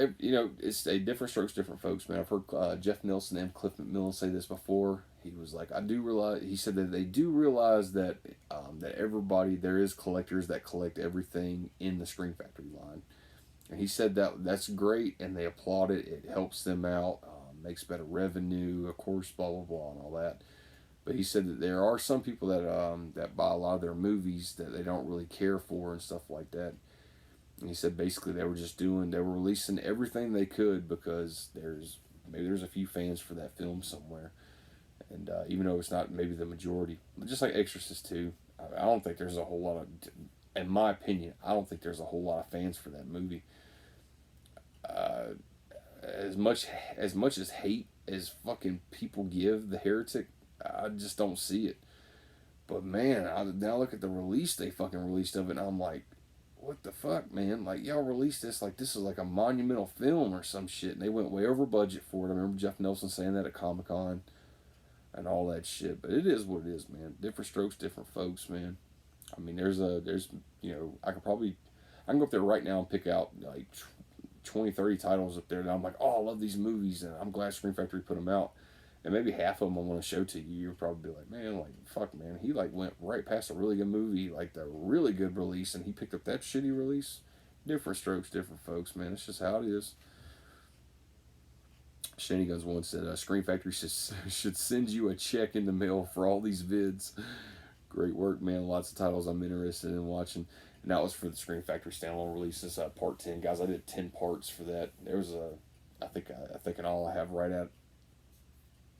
it's a different strokes, different folks, man. I've heard Jeff Nelson and Cliff McMillan say this before. He was like, I do realize. He said that they do realize that that everybody there is collectors that collect everything in the Scream Factory line. And he said that that's great, and they applaud it. It helps them out, makes better revenue, of course, blah blah blah, and all that. But he said that there are some people that buy a lot of their movies that they don't really care for and stuff like that. And he said basically they were releasing everything they could because there's a few fans for that film somewhere, and even though it's not maybe the majority, just like Exorcist 2, I don't think there's a whole lot of, in my opinion, I don't think there's a whole lot of fans for that movie. Uh, as much as hate as fucking people give the Heretic, I just don't see it. But man, I now look at the release they fucking released of it, and I'm like, what the fuck, man? Like, y'all released this like this is like a monumental film or some shit, and they went way over budget for it. I remember Jeff Nelson saying that at Comic Con and all that shit. But it is what it is, man. Different strokes, different folks, man. I mean, there's I can go up there right now and pick out like 20, 30 titles up there that I'm like, oh, I love these movies, and I'm glad Scream Factory put them out. And maybe half of them I want to show to you. You'll probably be like, man, like, fuck, man. He, like, went right past a really good movie, like, the really good release, and he picked up that shitty release. Different strokes, different folks, man. It's just how it is. Shanny Guns once said, Scream Factory should send you a check in the mail for all these vids. Great work, man. Lots of titles I'm interested in watching. And that was for the Scream Factory standalone releases, part 10. Guys, I did 10 parts for that. There was I think in all I have right at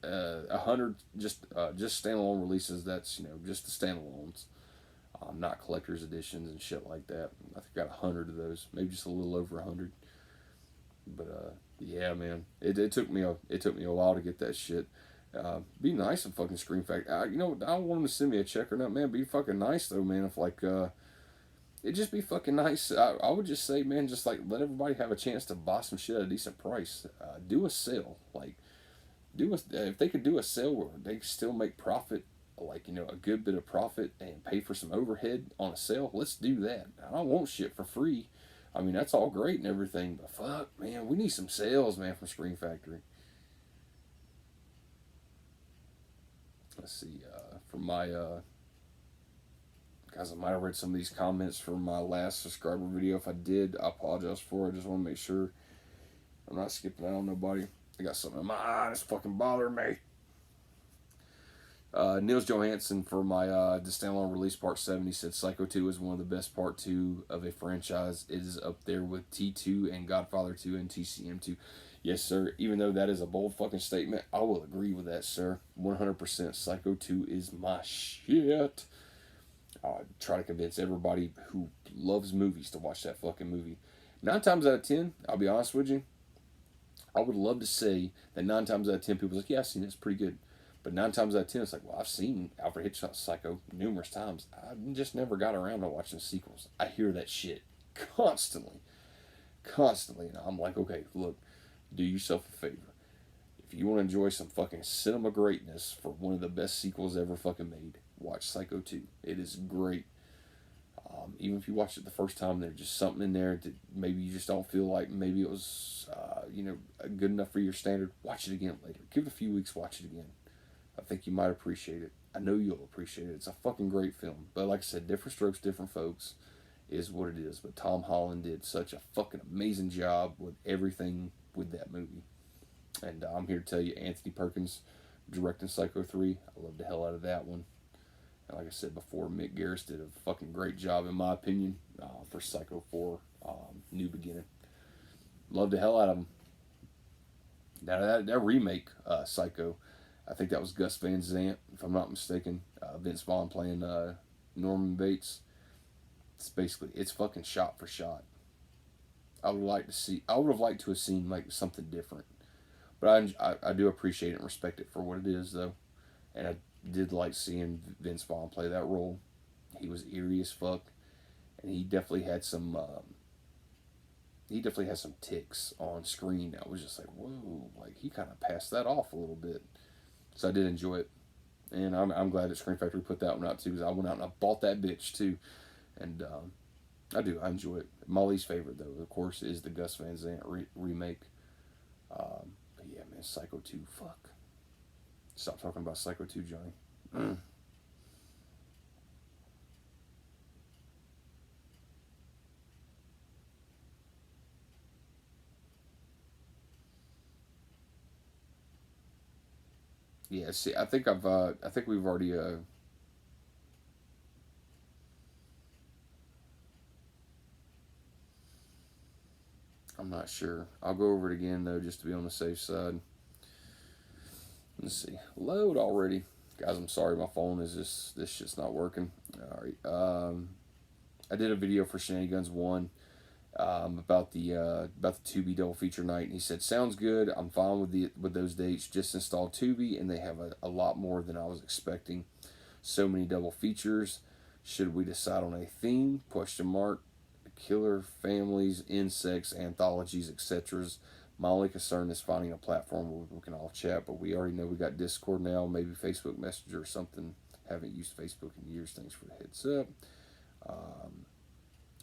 100 just standalone releases. That's just the standalones, not collector's editions and shit like that. I think I got 100 of those, maybe just a little over 100. But yeah, man, it took me a while to get that shit. Be nice and fucking Scream Factory. I don't want them to send me a check or not, man. Be fucking nice though, man. If like it just be fucking nice. I would just say, man, just like let everybody have a chance to buy some shit at a decent price. Do a sale, like if they could do a sale where they still make profit, like a good bit of profit and pay for some overhead on a sale. Let's do that. I don't want shit for free. I mean, that's all great and everything, but fuck, man, we need some sales, man, from Scream Factory. Let's see, for my guys, I might have read some of these comments from my last subscriber video. If I did, I apologize for it. I just want to make sure I'm not skipping out on nobody. I got something in my eye that's fucking bothering me. Niels Johansson for my the standalone release part 7. He said Psycho 2 is one of the best part 2 of a franchise. It is up there with T2 and Godfather 2 and TCM 2. Yes, sir. Even though that is a bold fucking statement, I will agree with that, sir. 100%. Psycho 2 is my shit. I try to convince everybody who loves movies to watch that fucking movie. 9 times out of 10, I'll be honest with you, I would love to say that 9 times out of 10 people are like, yeah, I've seen it, it's pretty good. But 9 times out of 10, it's like, well, I've seen Alfred Hitchcock's Psycho numerous times. I just never got around to watching the sequels. I hear that shit constantly. Constantly. And I'm like, okay, look, do yourself a favor. If you want to enjoy some fucking cinema greatness for one of the best sequels ever fucking made, watch Psycho 2. It is great. Even if you watch it the first time, there's just something in there that maybe you just don't feel like maybe it was, good enough for your standard. Watch it again later. Give it a few weeks, watch it again. I think you might appreciate it. I know you'll appreciate it. It's a fucking great film. But like I said, different strokes, different folks is what it is. But Tom Holland did such a fucking amazing job with everything with that movie. And I'm here to tell you, Anthony Perkins directing Psycho 3. I love the hell out of that one. And like I said before, Mick Garris did a fucking great job, in my opinion, for Psycho 4, New Beginning. Love the hell out of him. Now, that remake, Psycho, I think that was Gus Van Sant, if I'm not mistaken. Vince Vaughn playing Norman Bates. It's fucking shot for shot. I would have liked to have seen like something different. But I do appreciate it and respect it for what it is, though. And I did like seeing Vince Vaughn play that role. He was eerie as fuck, and he definitely had some. He definitely had some ticks on screen. I was just like, whoa, like he kind of passed that off a little bit. So I did enjoy it, and I'm glad that Scream Factory put that one out too. Because I went out and I bought that bitch too, and I enjoy it. Molly's favorite though, of course, is the Gus Van Sant remake. But yeah, man, Psycho 2, fuck. Stop talking about Psycho 2, Johnny. Yeah, see, I think we've already, I'm not sure. I'll go over it again, though, just to be on the safe side. Let's see. Load already. Guys, I'm sorry, my phone is just, this shit's not working. Alright, I did a video for Shenanigans 1, about the Tubi double feature night, and he said, sounds good, I'm fine with those dates, just installed Tubi, and they have a lot more than I was expecting. So many double features. Should we decide on a theme? Question mark. Killer, families, insects, anthologies, etc. My only concern is finding a platform where we can all chat, but we already know we got Discord now, maybe Facebook Messenger or something. Haven't used Facebook in years. Thanks for the heads up.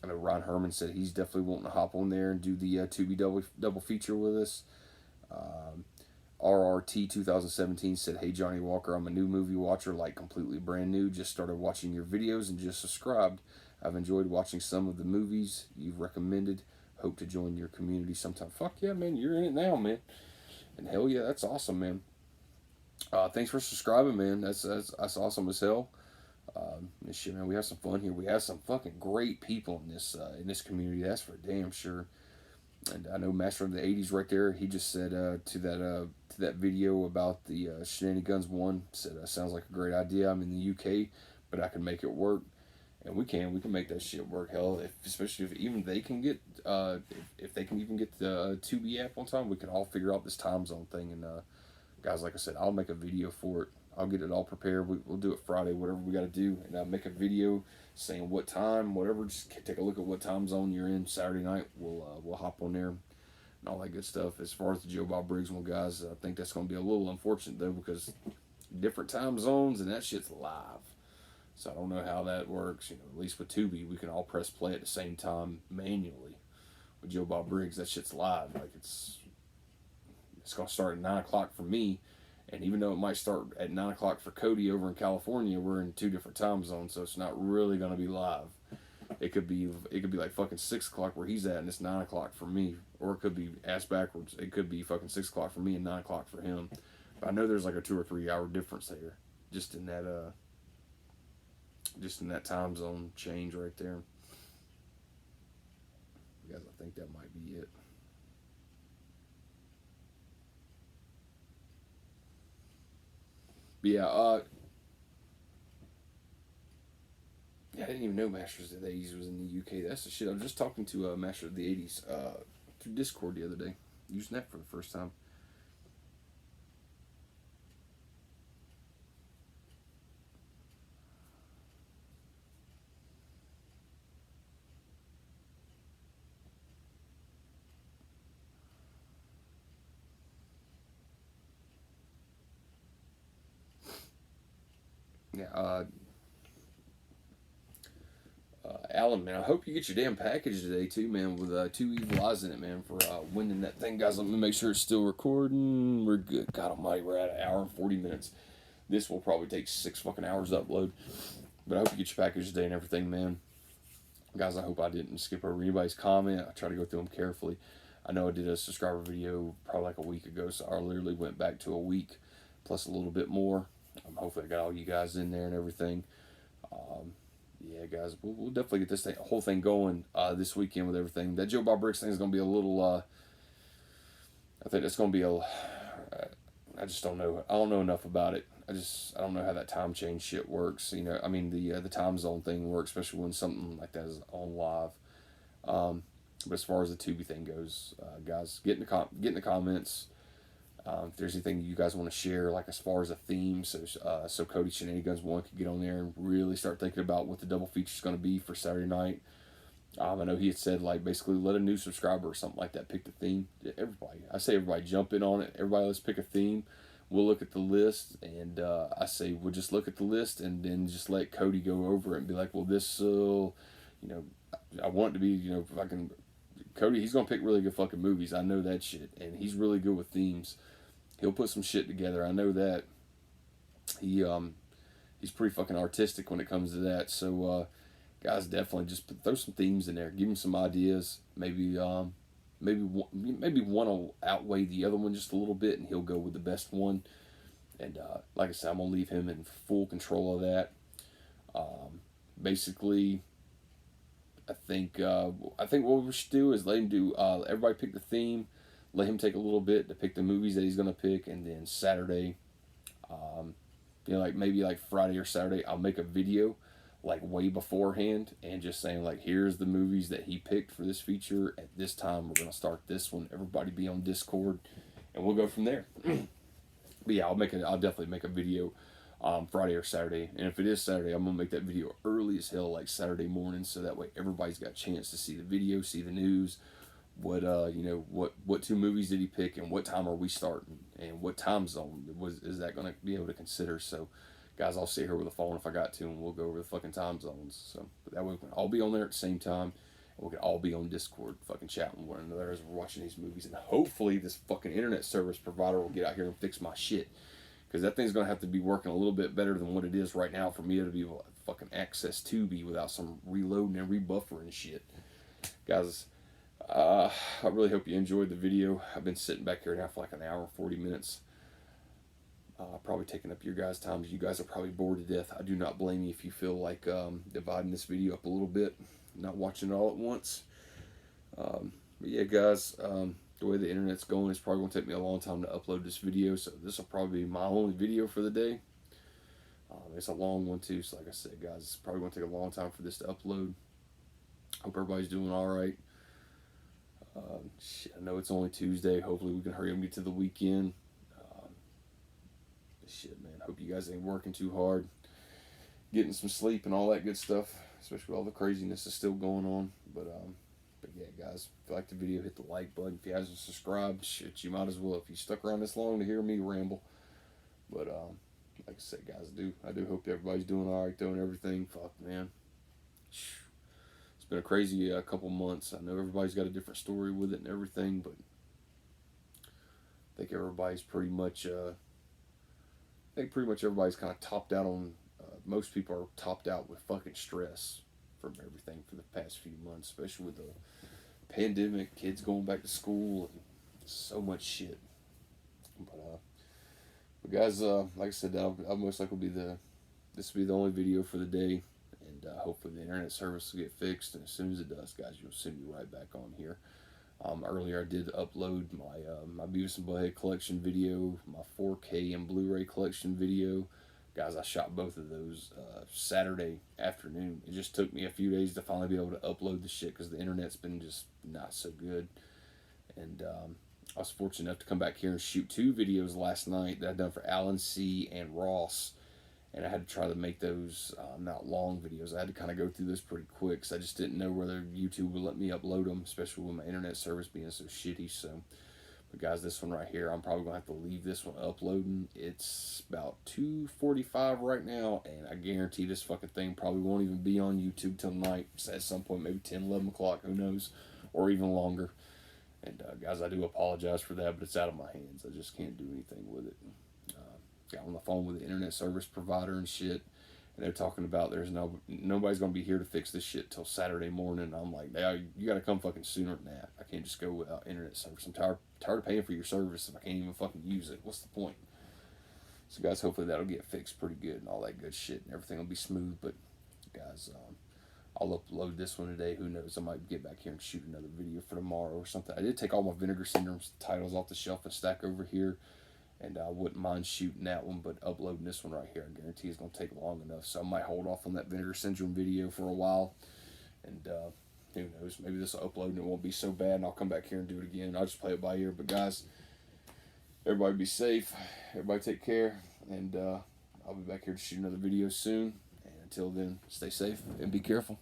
I know Ron Herman said he's definitely wanting to hop on there and do the Tubi double feature with us. RRT 2017 said, hey Johnny Walker, I'm a new movie watcher, like completely brand new. Just started watching your videos and just subscribed. I've enjoyed watching some of the movies you've recommended. Hope to join your community sometime. Fuck yeah, man, you're in it now, man. And hell yeah, that's awesome, man. Thanks for subscribing, man. That's awesome as hell. This shit, man, we have some fun here. We have some fucking great people in this community. That's for damn sure. And I know Master of the 80s right there. He just said to that video about the Shenanigans 1, said sounds like a great idea. I'm in the UK, but I can make it work. And we can make that shit work. Hell, especially if even they can get if they can even get the Tubi app on time, we can all figure out this time zone thing. And guys, like I said, I'll make a video for it. I'll get it all prepared. We'll do it Friday, whatever we got to do, and I'll make a video saying what time, whatever. Just take a look at what time zone you're in Saturday night. We'll hop on there and all that good stuff. As far as the Joe Bob Briggs one, guys, I think that's going to be a little unfortunate though, because different time zones and that shit's live. So I don't know how that works. You know, at least with Tubi, we can all press play at the same time manually. With Joe Bob Briggs, that shit's live. Like it's gonna start at 9 o'clock for me, and even though it might start at 9 o'clock for Cody over in California, we're in 2 different time zones, so it's not really gonna be live. It could be like fucking 6 o'clock where he's at, and it's 9 o'clock for me, or it could be ass backwards. It could be fucking 6 o'clock for me and 9 o'clock for him. But I know there's like a 2 or 3 hour difference there, just in that time zone change right there. Guys, I think that might be it. But yeah, yeah, I didn't even know Masters of the 80s was in the UK. That's the shit. I was just talking to Master of the 80s through Discord the other day, using that for the first time. Yeah, Alan, man, I hope you get your damn package today too, man, with 2 Evil Eyes in it, man, for winning that thing. Guys, let me make sure it's still recording. We're good. God almighty, we're at 1 hour and 40 minutes. This will probably take 6 fucking hours to upload. But I hope you get your package today and everything, man. Guys, I hope I didn't skip over anybody's comment. I try to go through them carefully. I know I did a subscriber video probably like a week ago, so I literally went back to a week plus a little bit more. Hopefully I got all you guys in there and everything. Yeah, guys, we'll definitely get this whole thing going this weekend with everything. That Joe Bob Briggs thing is going to be a little. I think it's going to be a. I just don't know. I don't know enough about it. I don't know how that time change shit works. You know, I mean the time zone thing works, especially when something like that is on live. But as far as the Tubi thing goes, guys, get in the comments. If there's anything you guys want to share, like as far as a theme, so Cody Shenanigans 1 could get on there and really start thinking about what the double feature is going to be for Saturday night. I know he had said like basically let a new subscriber or something like that pick the theme. Everybody jump in on it. Everybody, let's pick a theme. We'll look at the list, and I say we'll just look at the list and then just let Cody go over it and be like, well, this, I want it to be, fucking Cody. He's gonna pick really good fucking movies. I know that shit, and he's really good with themes. He'll put some shit together. I know that. He's pretty fucking artistic when it comes to that. So, guys, definitely just throw some themes in there. Give him some ideas. Maybe one will outweigh the other one just a little bit, and he'll go with the best one. And like I said, I'm gonna leave him in full control of that. Basically, I think what we should do is let him do. Everybody pick the theme. Let him take a little bit to pick the movies that he's gonna pick, and then Saturday, like maybe like Friday or Saturday, I'll make a video like way beforehand and just saying like, here's the movies that he picked for this feature at this time. We're gonna start this one. Everybody be on Discord, and we'll go from there. But yeah, I'll definitely make a video Friday or Saturday, and if it is Saturday, I'm gonna make that video early as hell, like Saturday morning, so that way everybody's got a chance to see the video, see the news. What two movies did he pick, and what time are we starting, and what time zone is that going to be able to consider? So, guys, I'll sit here with a phone if I got to, and we'll go over the fucking time zones. So that way we can all be on there at the same time, and we can all be on Discord, fucking chatting with one another as we're watching these movies. And hopefully, this fucking internet service provider will get out here and fix my shit, because that thing's going to have to be working a little bit better than what it is right now for me to be able to fucking access Tubi without some reloading and rebuffering shit, guys. I really hope you enjoyed the video. I've been sitting back here now for like an hour and 40 minutes. Probably taking up your guys' time. You guys are probably bored to death. I do not blame you if you feel like dividing this video up a little bit, not watching it all at once. But yeah, guys, the way the internet's going, it's probably going to take me a long time to upload this video, so this will probably be my only video for the day. It's a long one too, so like I said, guys, it's probably going to take a long time for this to upload. Hope everybody's doing alright. I know it's only Tuesday. Hopefully we can hurry up and get to the weekend. Shit, man. Hope you guys ain't working too hard. Getting some sleep and all that good stuff. Especially with all the craziness that's still going on. But yeah, guys, if you like the video, hit the like button. If you haven't subscribed, shit, you might as well. If you stuck around this long to hear me ramble. But like I said, guys, I do hope everybody's doing alright though and everything. Fuck, man. It's been a crazy couple months. I know everybody's got a different story with it and everything, but I think everybody's pretty much everybody's kind of topped out on. Most people are topped out with fucking stress from everything for the past few months, especially with the pandemic, kids going back to school, and so much shit. But guys, like I said, I'll most likely this will be the only video for the day. And hopefully the internet service will get fixed, and as soon as it does, guys, you'll see me right back on here. Earlier I did upload my Beavis and Butthead collection video, my 4K and Blu-ray collection video. Guys, I shot both of those Saturday afternoon. It just took me a few days to finally be able to upload the shit because the internet's been just not so good. And I was fortunate enough to come back here and shoot 2 videos last night that I'd done for Alan C. and Ross. And I had to try to make those not long videos. I had to kind of go through this pretty quick because I just didn't know whether YouTube would let me upload them, especially with my internet service being so shitty. So, but guys, this one right here, I'm probably going to have to leave this one uploading. It's about 2:45 right now, and I guarantee this fucking thing probably won't even be on YouTube till night. So at some point, maybe 10, 11 o'clock, who knows, or even longer. And guys, I do apologize for that, but it's out of my hands. I just can't do anything with it. Got on the phone with the internet service provider and shit, And they're talking about nobody's gonna be here to fix this shit till Saturday morning. I'm like, now you gotta come fucking sooner than that. I can't just go without internet service. I'm tired of paying for your service if I can't even fucking use it. What's the point? So guys, hopefully that'll get fixed pretty good and all that good shit and everything will be smooth. But guys, I'll upload this one today. Who knows? I might get back here and shoot another video for tomorrow or something. I did take all my Vinegar Syndromes titles off the shelf and stack over here. And I wouldn't mind shooting that one, but uploading this one right here, I guarantee it's going to take long enough. So I might hold off on that Vinegar Syndrome video for a while. And who knows, maybe this will upload and it won't be so bad, and I'll come back here and do it again. I'll just play it by ear. But guys, everybody be safe. Everybody take care. And I'll be back here to shoot another video soon. And until then, stay safe and be careful.